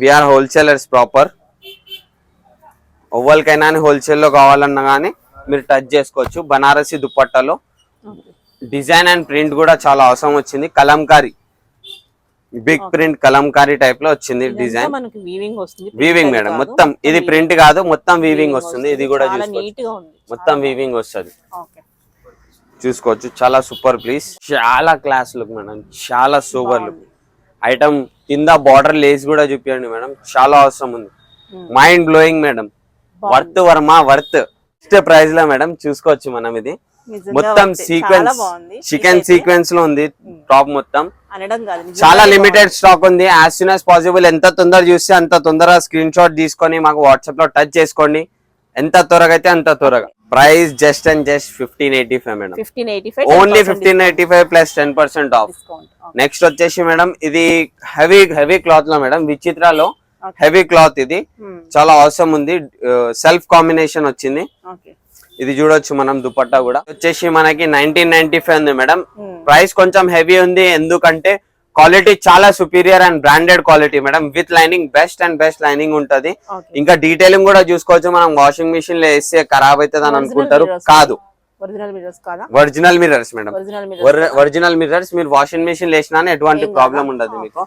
We are wholesalers proper. ఎవ్వరికైనా హోల్సేల్ లో కావాలన్నా కానీ మీరు టచ్ చేసుకోవచ్చు. బనారసి దుపట్టాలో డిజైన్ అండ్ ప్రింట్ కూడా చాలా అవసరం వచ్చింది. Kalamkari big print Kalamkari type లో వచ్చింది డిజైన్. మనకి వీవింగ్ వస్తుంది, వీవింగ్ మేడం మొత్తం, ఇది ప్రింట్ కాదు మొత్తం వీవింగ్ వస్తుంది. ఇది కూడా చూసుకోవచ్చు మొత్తం వీవింగ్ వస్తుంది, చూసుకోవచ్చు. చాలా సూపర్ ప్లీజ్, చాలా క్లాస్ లుక్ మేడం, చాలా సూపర్ లుక్. ఐటమ్ కింద బార్డర్ లేస్ కూడా చూపించండి మేడం, చాలా అవసరం ఉంది. Mind blowing madam, worth Varma worth. Price లో మేడం చూసుకోవచ్చు మనం. ఇది మొత్తం సీక్వెన్స్, చికెన్ సీక్వెన్స్ లో ఉంది టాప్ మొత్తం. చాలా లిమిటెడ్ స్టాక్ ఉంది. యాజ్ సూన్ యాజ్ పాసిబుల్, ఎంత తొందర చూస్తే అంత తొందరగా స్క్రీన్ షాట్ తీసుకొని మాకు వాట్సాప్ లో టచ్ చేసుకోండి. ఎంత త్వరగా అయితే అంత త్వరగా. Price just and just 1585 madam, only 1585 plus 10% of. Next వచ్చేసి మేడం ఇది హెవీ క్లాత్ లో మేడం, విచిత్రాలో హెవీ క్లాత్. ఇది చాలా అవసరం ఉంది, సెల్ఫ్ కాంబినేషన్ వచ్చింది. ఇది చూడొచ్చు మనం. దుపట్టా కూడా వచ్చేసి మనకి 1995 ఉంది మేడం. ప్రైస్ కొంచెం హెవీ ఉంది, ఎందుకంటే క్వాలిటీ చాలా superior and branded quality madam. With lining, best and best lining ఉంటది. ఇంకా డీటెయిలింగ్ కూడా చూసుకోవచ్చు. మనం వాషింగ్ మిషన్ లో వేస్తే ఖరాబ్ అవుతుంది అని అనుకుంటారు, కాదు. Original mirrors madam, original mirrors. మీరు వాషింగ్ మిషన్ వేసినా ఎటువంటి ప్రాబ్లం ఉండదు మీకు.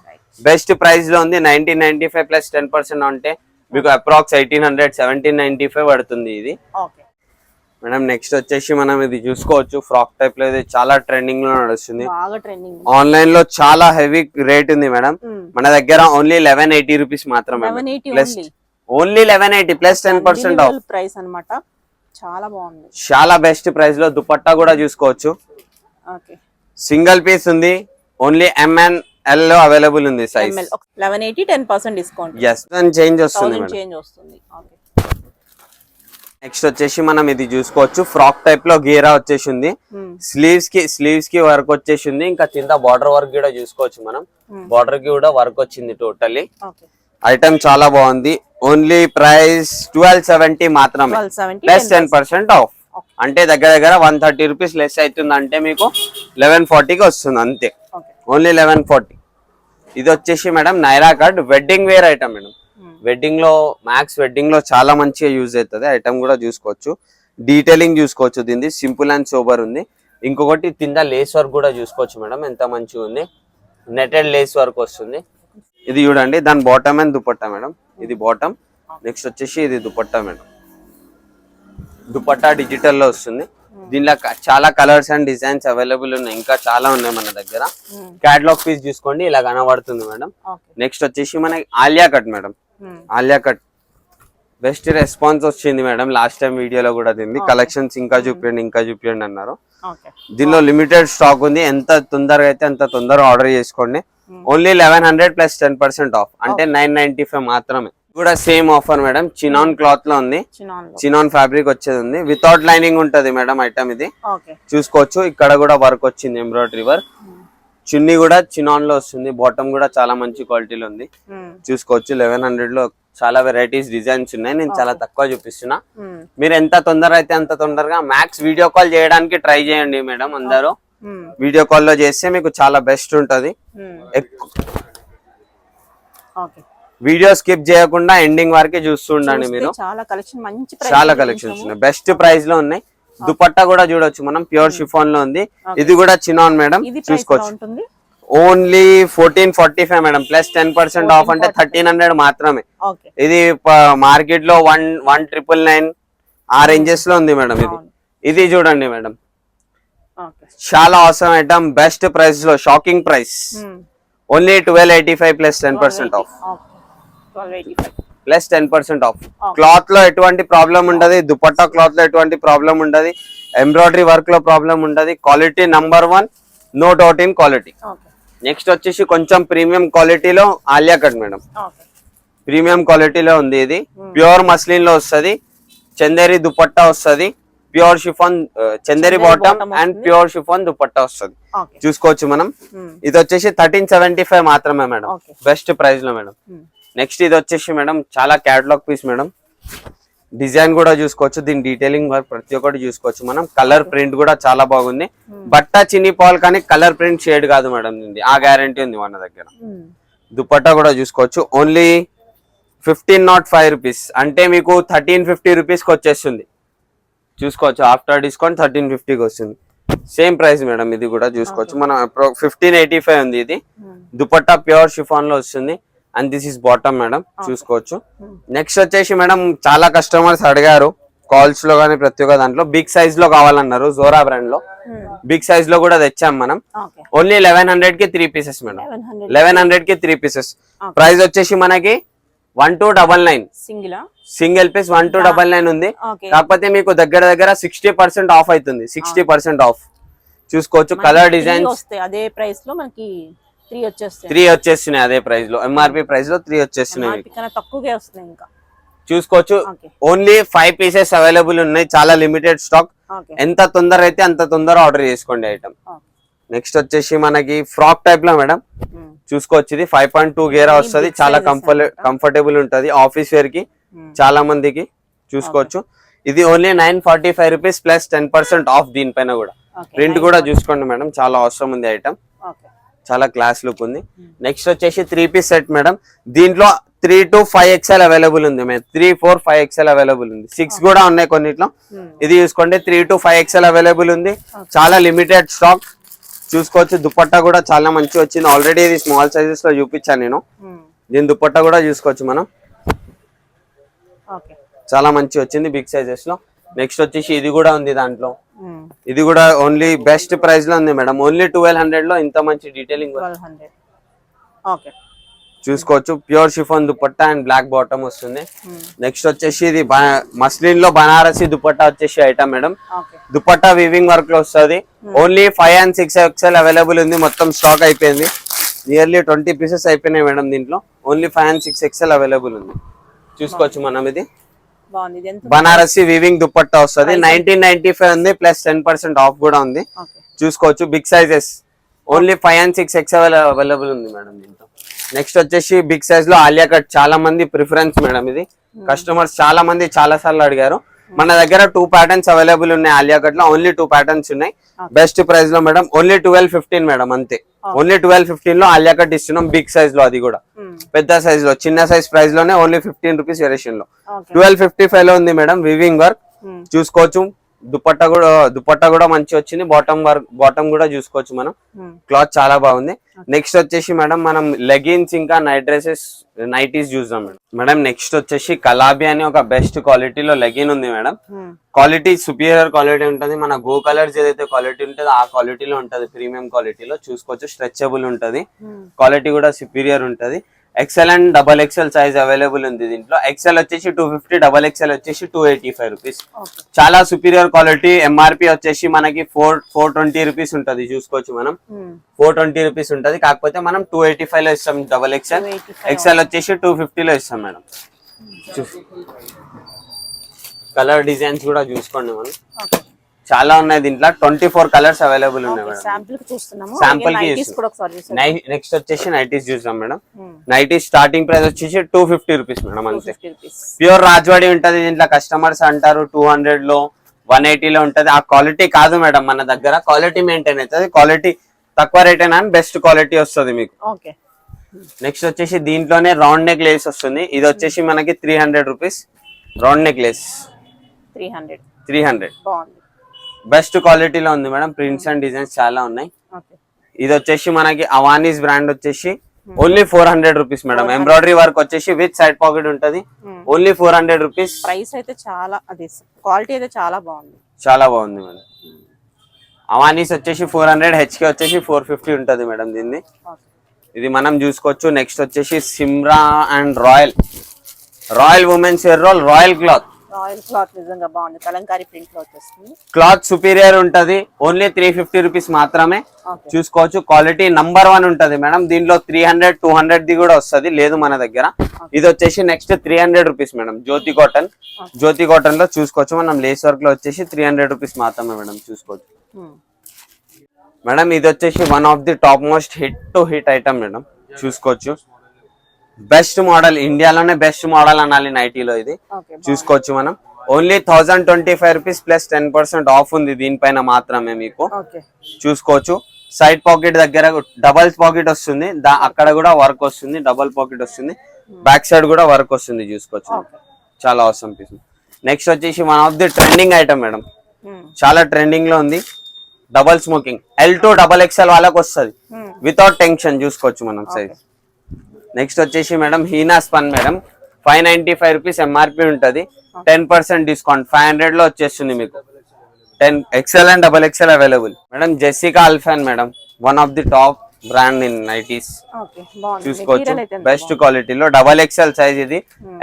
బెస్ట్ ప్రైస్ లో ఉంది, 1995 ప్లస్ 10% అంటే మీకు అప్రాక్స్ 1800 1795 పడుతుంది ఇది మేడం. నెక్స్ట్ వచ్చేసి మనం ఇది చూసుకోవచ్చు, ఫ్రాక్ టైప్ లో. ఇది చాలా ట్రెండింగ్ లో నడుస్తుంది, ఆన్లైన్ లో చాలా హెవీ రేట్ ఉంది మేడం. మన దగ్గర ఓన్లీ 1180 రూపీస్ మాత్రమే, plus only 1180 plus 10% of price అన్నమాట. చాలా బాగుంది, చాలా బెస్ట్ ప్రైస్ లో. దుపట్టా కూడా చూసుకోవచ్చు, సింగిల్ పీస్ ఉంది. ఓన్లీ ఎంఎన్ ఎల్ లో అవైలబుల్ ఉంది సైజ్. 1180 10% డిస్కౌంట్. yes, చేంజ్ వస్తుంది మేడం. నెక్స్ట్ వచ్చేసి మనం ఇది చూసుకోవచ్చు, ఫ్రాక్ టైప్ లో గేరా వచ్చేసి ఉంది. స్లీవ్స్ కి వర్క్ వచ్చేసి ఉంది. ఇంకా కింద బార్డర్ వర్క్ కూడా చూసుకోవచ్చు మనం. బార్డర్ కి కూడా వర్క్ వచ్చింది టోటల్లీ. ఐటమ్ చాలా బాగుంది. ఓన్లీ ప్రైస్ 1270 మాత్రమే, ప్లస్ 10% ఆఫ్. అంటే దగ్గర 130 రూపీస్ లెస్ అవుతుంది. అంటే మీకు 1140కి వస్తుంది అంతే, ఓన్లీ 1140. ఇది వచ్చేసి madam Naira cut wedding wear item madam. Wedding లో, మ్యాక్స్ వెడ్డింగ్ లో చాలా మంచిగా యూజ్ అవుతుంది. ఐటమ్ కూడా చూసుకోవచ్చు, డీటెయిలింగ్ చూసుకోవచ్చు. దీన్ని సింపుల్ అండ్ సోబర్ ఉంది. ఇంకొకటి కింద లేస్ వర్క్ కూడా చూసుకోవచ్చు మేడం, ఎంత మంచిగా ఉంది. నెటెడ్ లేస్ వర్క్ వస్తుంది. ఇది చూడండి, దాని బాటమ్ అండ్ దుపట్టా మేడం. ఇది బాటమ్. నెక్స్ట్ వచ్చేసి ఇది దుపట్టా మేడం. దుపట్టా డిజిటల్ లో వస్తుంది. దీనిలో చాలా కలర్స్ అండ్ డిజైన్స్ అవైలబుల్ ఉన్నాయి, ఇంకా చాలా ఉన్నాయి మన దగ్గర. క్యాటలాగ్ పీస్ చూసుకోండి, ఇలా కనబడుతుంది మేడం. నెక్స్ట్ వచ్చేసి మనకి Alia cut madam. Alia cut best response వచ్చింది మేడం. లాస్ట్ టైం వీడియోలో కూడా దీన్ని కలెక్షన్స్ ఇంకా చూపించండి అన్నారు. దీనిలో లిమిటెడ్ స్టాక్ ఉంది. ఎంత తొందరగా అయితే అంత తొందరగా ఆర్డర్ చేసుకోండి. ఓన్లీ 1100 ప్లస్ 10% ఆఫ్, అంటే 995 మాత్రమే. కూడా same offer madam. Chinon cloth లో ఉంది, చినాన్ ఫ్యాబ్రిక్ వచ్చేది ఉంది. వితౌట్ లైనింగ్ ఉంటది మేడం ఐటమ్. ఇది చూసుకోవచ్చు, ఇక్కడ కూడా వర్క్ వచ్చింది, ఎంబ్రాయిడరీ వర్క్. చున్నీ కూడా చినాన్ లో వస్తుంది. బాటమ్ కూడా చాలా మంచి క్వాలిటీలో ఉంది, చూసుకోవచ్చు. 1100 లో చాలా వెరైటీస్, డిజైన్స్ ఉన్నాయి. నేను చాలా తక్కువ చూపిస్తున్నా. మీరు ఎంత తొందర అయితే అంత తొందరగా మ్యాక్స్ వీడియో కాల్ చేయడానికి ట్రై చేయండి మేడం. అందరూ వీడియో కాల్ లో చేస్తే మీకు చాలా బెస్ట్ ఉంటది. వీడియో స్కిప్ చేయకుండా ఎండింగ్ వరకే చూస్తుండండి మీరు. చాలా కలెక్షన్స్ ఉన్నాయి, బెస్ట్ ప్రైస్ లో ఉన్నాయి. దుపట్టా కూడా చూడొచ్చు మనం, ప్యూర్ షిఫాన్ లో ఉంది. ఇది కూడా చినాన్ మేడం, చూసుకోవచ్చు. ఓన్లీ 1445 మేడం, ప్లస్ 10% ఆఫ్, అంటే 1300 మాత్రమే. ఇది మార్కెట్ లో 1999 ఆ రేంజెస్ లో ఉంది మేడం. ఇది చూడండి మేడం, చాలా అవసరం ఐటమ్, బెస్ట్ ప్రైస్ లో, shocking price. Only 1285 plus 10% of, plus 10% of. Cloth లో ఎటువంటి ప్రాబ్లం ఉండదు, దుపట్టా క్లాత్ లో ఎటువంటి ప్రాబ్లం ఉండదు, ఎంబ్రాయిడరీ వర్క్ లో ప్రాబ్లం ఉండదు. Quality number 1, no doubt in quality. Next వచ్చేసి కొంచెం ప్రీమియం క్వాలిటీలో ఆలియా కట్ మేడం. ప్రీమియం క్వాలిటీలో ఉంది. ఇది ప్యూర్ మస్లిన్ లో వస్తుంది. చందేరి దుపట్టా వస్తుంది, pure chiffon, Chanderi bottom and pure chiffon dupatta వస్తుంది, చూసుకోవచ్చు మనం. ఇది వచ్చేసి 1375 మాత్రమే మేడం, బెస్ట్ ప్రైస్ లో మేడం. నెక్స్ట్ ఇది వచ్చేసి మేడం చాలా క్యాటలాగ్ పీస్ మేడం. డిజైన్ కూడా చూసుకోవచ్చు, దీని డీటెయిలింగ్ వర్క్ ప్రతి ఒక్కటి చూసుకోవచ్చు మనం. కలర్ ప్రింట్ కూడా చాలా బాగుంది. బట్ట చినిపోవాలి కానీ కలర్ ప్రింట్ షేడ్ కాదు మేడం, దీనికి ఆ గ్యారంటీ ఉంది మన దగ్గర. దుపట్టా కూడా చూసుకోవచ్చు. ఓన్లీ 1505 రూపీస్, అంటే మీకు 1350 రూపీస్కి వచ్చేస్తుంది, చూసుకోవచ్చు. ఆఫ్టర్ డిస్కౌంట్ 1350కి వస్తుంది. సేమ్ ప్రైస్ మేడం, ఇది కూడా చూసుకోవచ్చు మనం. 1585 ఉంది ఇది. దుపట్టా ప్యూర్ షిఫాన్ లో వస్తుంది and this is bottom madam, చూసుకోవచ్చు. నెక్స్ట్ వచ్చేసి మేడం చాలా కస్టమర్స్ అడిగారు కాల్స్ లో గానీ ప్రతి ఒక్క దాంట్లో బిగ్ సైజ్ లో కావాలన్నారు. జోరా బ్రాండ్ లో బిగ్ సైజ్ లో కూడా తెచ్చాం మనం. ఓన్లీ 1100 కి 3 పీసెస్ మేడం. 1100 కి 3 పీసెస్. ప్రైస్ వచ్చేసి మనకి 1299 సింగిల్ పీస్ 1299 ఉంది. కాకపోతే మీకు దగ్గర దగ్గర 60% ఆఫ్ అవుతుంది. 60% ఆఫ్ చూసుకోవచ్చు. కలర్ డిజైన్స్ అదే ప్రైస్ లో మనకి 3 వచ్చేస్తున్నాయి. అదే ప్రైస్ లో ఎంఆర్పి ప్రైస్ లో 3 వచ్చేస్తున్నాయి. తక్కువగా వస్తున్నాయి. ఇంకా చూసుకోవచ్చు. ఓన్లీ 5 పీసెస్ అవైలబుల్ ఉన్నాయి. చాలా లిమిటెడ్ స్టాక్. ఎంత తొందర అయితే అంత తొందర ఆర్డర్ చేసుకోండి ఐటమ్. నెక్స్ట్ వచ్చేసి మనకి ఫ్రాక్ టైప్ లో మేడం చూసుకోవచ్చు. ఇది 5.2 గేరా వస్తుంది. చాలా కంఫర్టబుల్ ఉంటది ఆఫీస్ వేర్ కి చాలా మందికి. చూసుకోవచ్చు. ఇది ఓన్లీ 945 రూపీస్ ప్లస్ 10% ఆఫ్. దీనిపైన కూడా ప్రింట్ కూడా చూసుకోండి మేడం, చాలా అవసరం ఉంది ఐటమ్. చాలా క్లాస్ లుక్ ఉంది. నెక్స్ట్ వచ్చేసి 3 పీస్ సెట్ మేడం. దీంట్లో 3 to 5 XL అవైలబుల్ ఉంది. 3, 4, 5 XL అవైలబుల్ ఉంది. 6 కూడా ఉన్నాయి కొన్నిట్లో. ఇది చూసుకోండి 3 to 5 XL అవైలబుల్ ఉంది. చాలా లిమిటెడ్ స్టాక్. చూసుకోవచ్చు. దుపట్టా కూడా చాలా మంచి వచ్చింది. ఆల్రెడీ ఇది స్మాల్ సైజెస్ లో చూపించాను నేను. దీని దుపట్టా కూడా చూసుకోవచ్చు మనం, చాలా మంచి వచ్చింది బిగ్ సైజెస్ లో. నెక్స్ట్ వచ్చేసి ఇది కూడా ఉంది దాంట్లో. ఇది కూడా ఓన్లీ బెస్ట్ ప్రైస్ లో ఉంది మేడం. ఓన్లీ 1200 లో ఇంత మంచి డీటెయిలింగ్ చూసుకోవచ్చు. Pure chiffon dupatta and black bottom వస్తుంది. నెక్స్ట్ వచ్చేసి ఇది మస్లిన్ లో బనారసి దుపట్టా వచ్చేసి item madam. Dupatta weaving work లో వస్తుంది. ఓన్లీ 5 and 6 XL అవైలబుల్ ఉంది. మొత్తం స్టాక్ అయిపోయింది. నియర్లీ 20 పీసెస్ అయిపోయినాయి మేడం దీంట్లో. ఓన్లీ 5 and 6 XL అవైలబుల్ ఉంది. చూసుకోవచ్చు మనం. ఇది బనారసి వీవింగ్ దుపట్టా వస్తుంది. 1995 ఉంది ప్లస్ 10% ఆఫ్ కూడా ఉంది. చూసుకోవచ్చు. Big sizes only 5 and 6 XL available ఉంది మేడం దీంట్లో. నెక్స్ట్ వచ్చేసి బిగ్ సైజ్ లో ఆలియా కట్ చాలా మంది ప్రిఫరెన్స్ మేడం. ఇది కస్టమర్స్ చాలా మంది చాలా సార్లు అడిగారు. మన దగ్గర 2 ప్యాటర్న్స్ అవైలబుల్ ఉన్నాయి ఆలియా కట్ లో. ఓన్లీ 2 ప్యాటర్న్స్ ఉన్నాయి. బెస్ట్ ప్రైస్ లో మేడం. ఓన్లీ 1215 మేడం అంతే. ఓన్లీ 1215 లో ఆలియా కట్ ఇస్తున్నాం బిగ్ సైజ్ లో. అది కూడా పెద్ద సైజ్ లో. చిన్న సైజ్ ప్రైస్ లోనే ఓన్లీ 15 రూపీస్ వేరియేషన్ లో 1255 లో ఉంది మేడం. వివింగ్ వర్క్ చూసుకోవచ్చు. దుపట్టా కూడా మంచి వచ్చింది. బాటమ్ కూడా చూసుకోవచ్చు మనం. క్లాత్ చాలా బాగుంది. నెక్స్ట్ వచ్చేసి మేడం మనం లెగిన్స్ ఇంకా నైట్ డ్రెస్సెస్ నైటీస్ చూద్దాం మేడం. నెక్స్ట్ వచ్చేసి కలాబీ అని ఒక బెస్ట్ క్వాలిటీలో లెగిన్ ఉంది మేడం. క్వాలిటీ సుపీరియర్ క్వాలిటీ ఉంటుంది. మన గో కలర్స్ ఏదైతే క్వాలిటీ ఉంటుందో ఆ క్వాలిటీలో ఉంటది. ప్రీమియం క్వాలిటీలో చూసుకోవచ్చు. స్ట్రెచబుల్ ఉంటది. క్వాలిటీ కూడా సుపీరియర్ ఉంటది. XL and XXL size available ఉంది దీంట్లో. XL వచ్చేసి 250, XXL వచ్చేసి 285 రూపీస్. చాలా సుపీరియర్ క్వాలిటీ. ఎంఆర్పి వచ్చేసి మనకి 420 రూపీస్ ఉంటది. చూసుకోవచ్చు మనం 420 రూపీస్ ఉంటది. కాకపోతే మనం 285 లో ఇస్తాం XXL. XL వచ్చేసి 250 లో ఇస్తాం మేడం. కలర్ డిజైన్స్ కూడా చూసుకోండి మనం. చాలా ఉన్నాయి దీంట్లో. 24 కలర్స్ అవైలబుల్ ఉన్నాయి మేడం. శాంపుల్ కి. నెక్స్ట్ వచ్చేసి నైటీస్ చూసాం మేడం. నైటీస్ స్టార్టింగ్ ప్రైస్ వచ్చేసి 250 రూపీస్ మేడం అంతే. ప్యూర్ రాజ్వాడి ఉంటది దీంట్లో. కస్టమర్స్ అంటారు 200 లో 180 లో ఉంటది. ఆ క్వాలిటీ కాదు మేడం మన దగ్గర. క్వాలిటీ మెయింటైన్ అవుతుంది. క్వాలిటీ తక్కువ రేట్ అయినా బెస్ట్ క్వాలిటీ వస్తుంది మీకు. నెక్స్ట్ వచ్చేసి దీంట్లోనే రౌండ్ నెక్ లేస్ వస్తుంది. ఇది వచ్చేసి మనకి 300 rupees. Round neck Lay's 300. Best క్వాలిటీలో ఉంది మేడం. ప్రింట్స్ అండ్ డిజైన్స్ చాలా ఉన్నాయి. ఇది వచ్చేసి మనకి అవానీస్ బ్రాండ్ వచ్చేసి only 400 rupees madam. Embroidery work వచ్చేసి విత్ సైడ్ పాకెట్ ఉంటది. Only 400 rupees. ప్రైస్ అయితే చాలా, అది క్వాలిటీ అయితే చాలా బాగుంది. చాలా బాగుంది మేడం. అవానీస్ వచ్చేసి 400, HK వచ్చేసి 450 ఉంటది మేడం దీన్ని. ఇది మనం చూసుకోవచ్చు. నెక్స్ట్ వచ్చేసి Simra and royal women's wear roll royal cloth. నిజంగా బాగుంది. కలంకారీ ప్రింట్ లో వచ్చేస్తుంది. క్లాత్ సుపీరియర్ ఉంటది. ఓన్లీ 350 రూపీస్ మాత్రమే. చూసుకోవచ్చు. క్వాలిటీ నంబర్ 1 ఉంటది మేడం. దీంట్లో 300, 200 ది కూడా వస్తుంది. లేదు మన దగ్గర. ఇది వచ్చేసి నెక్స్ట్ 300 రూపీస్ మేడం. జ్యోతి కాటన్ లో చూసుకోవచ్చు మనం. లేస్ వర్క్ లో వచ్చేసి 300 రూపీస్ మాత్రమే మేడం. చూసుకోవచ్చు మేడం. ఇది వచ్చేసి one of the top most hit item madam. చూసుకోవచ్చు. బెస్ట్ మోడల్, ఇండియాలోనే బెస్ట్ మోడల్ అనాలి నైటీలో. ఇది చూసుకోవచ్చు మనం. ఓన్లీ 1025 రూపీస్ ప్లస్ 10% ఆఫ్ ఉంది దీనిపైన మాత్రమే మీకు. చూసుకోవచ్చు. సైడ్ పాకెట్ దగ్గర డబల్ పాకెట్ వస్తుంది. అక్కడ కూడా వర్క్ వస్తుంది. డబల్ పాకెట్ వస్తుంది. బ్యాక్ సైడ్ కూడా వర్క్ వస్తుంది. చూసుకోవచ్చు. చాలా అవసరం పీస్. నెక్స్ట్ వచ్చేసి one of the trending item madam. చాలా ట్రెండింగ్ లో ఉంది. డబల్ స్మోకింగ్ L2 XXL వాళ్ళకి వస్తుంది వితౌట్ టెన్షన్ చూసుకోవచ్చు మనం సైజ్. నెక్స్ట్ వచ్చేసి madam Heena spun madam 595 rupees MRP ఉంటుంది, 10% డిస్కౌంట్ 500 లో వచ్చేస్తుంది మీకు. 10 XL and XXL available madam. Jessica అల్ఫాన్ madam, one of the top brand in nighties చూసుకోవచ్చు, బెస్ట్ క్వాలిటీలో XXL సైజ్ ఇది.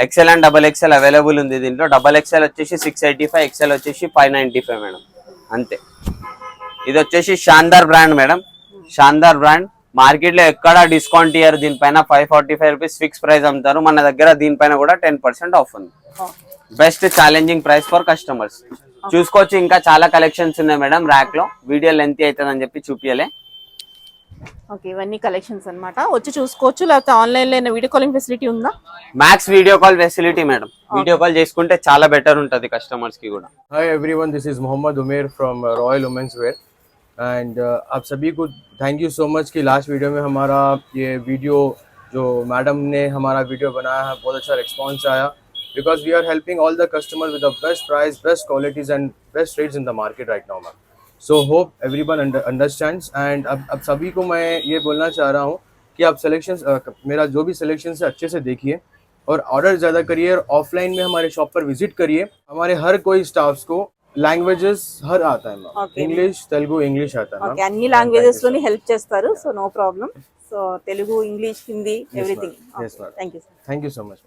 XL అండ్ XXL అవైలబుల్ ఉంది దీంట్లో. XXL వచ్చేసి 685, XL వచ్చేసి 595 మేడం అంతే. ఇది వచ్చేసి షాందార్ బ్రాండ్ మేడం, షాందార్ బ్రాండ్ మార్కెట్ లో ఎక్కడ డిస్కౌంట్ ఇయర్, దీనిపైన 545 రూపీస్ ఫిక్స్ ప్రైస్ అమ్ముతారు, మన దగ్గర దీనిపైన కూడా 10% ఆఫ్ ఉంది. Best challenging price for customers చూసుకోవచ్చు. ఇంకా చాలా కలెక్షన్స్ ఉన్నాయి మేడం ర్యాక్ లో, వీడియో లెంత్ అవుతుంది అని చెప్పి చూపియలే. ఓకే, ఇవన్నీ కలెక్షన్స్ అన్నమాట, వచ్చి చూసుకోవచ్చు. లేకపోతే ఆన్లైన్ లో వీడియో కాలింగ్ ఫెసిలిటీ ఉందా? Max video call facility madam, video call చేసుకుంటే చాలా బెటర్ ఉంటది కస్టమర్స్ కి కూడా. Hi everyone, this is Mohammed Umer from royal women's wear and आप सभी को थैंक यू सो मच कि लास्ट वीडियो में हमारा ये वीडियो जो मैडम ने हमारा वीडियो बनाया है बहुत अच्छा रिस्पांस आया, because we are helping all the customer with the best price, best qualities and best rates in the market right now ma'am. So hope everyone understands and अब सभी को मैं ये बोलना चाह रहा हूँ कि आप सिलेक्शन मेरा जो भी सिलेक्शन है अच्छे से देखिए और ऑर्डर ज़्यादा करिए और ऑफलाइन में हमारे शॉप पर विजिट करिए. हमारे हर कोई स्टाफ्स को లాంగ్వేజెస్ హర్ ఆతా है मैम, ఇంగ్లీష్ తెలుగు ఇంగ్లీష్ आता है. ఓకే, అన్ని లాంగ్వేజెస్ లోని హెల్ప్ చేస్తారు, so no problem. So Telugu, English, Hindi, everything. Thank you. Thank you so much.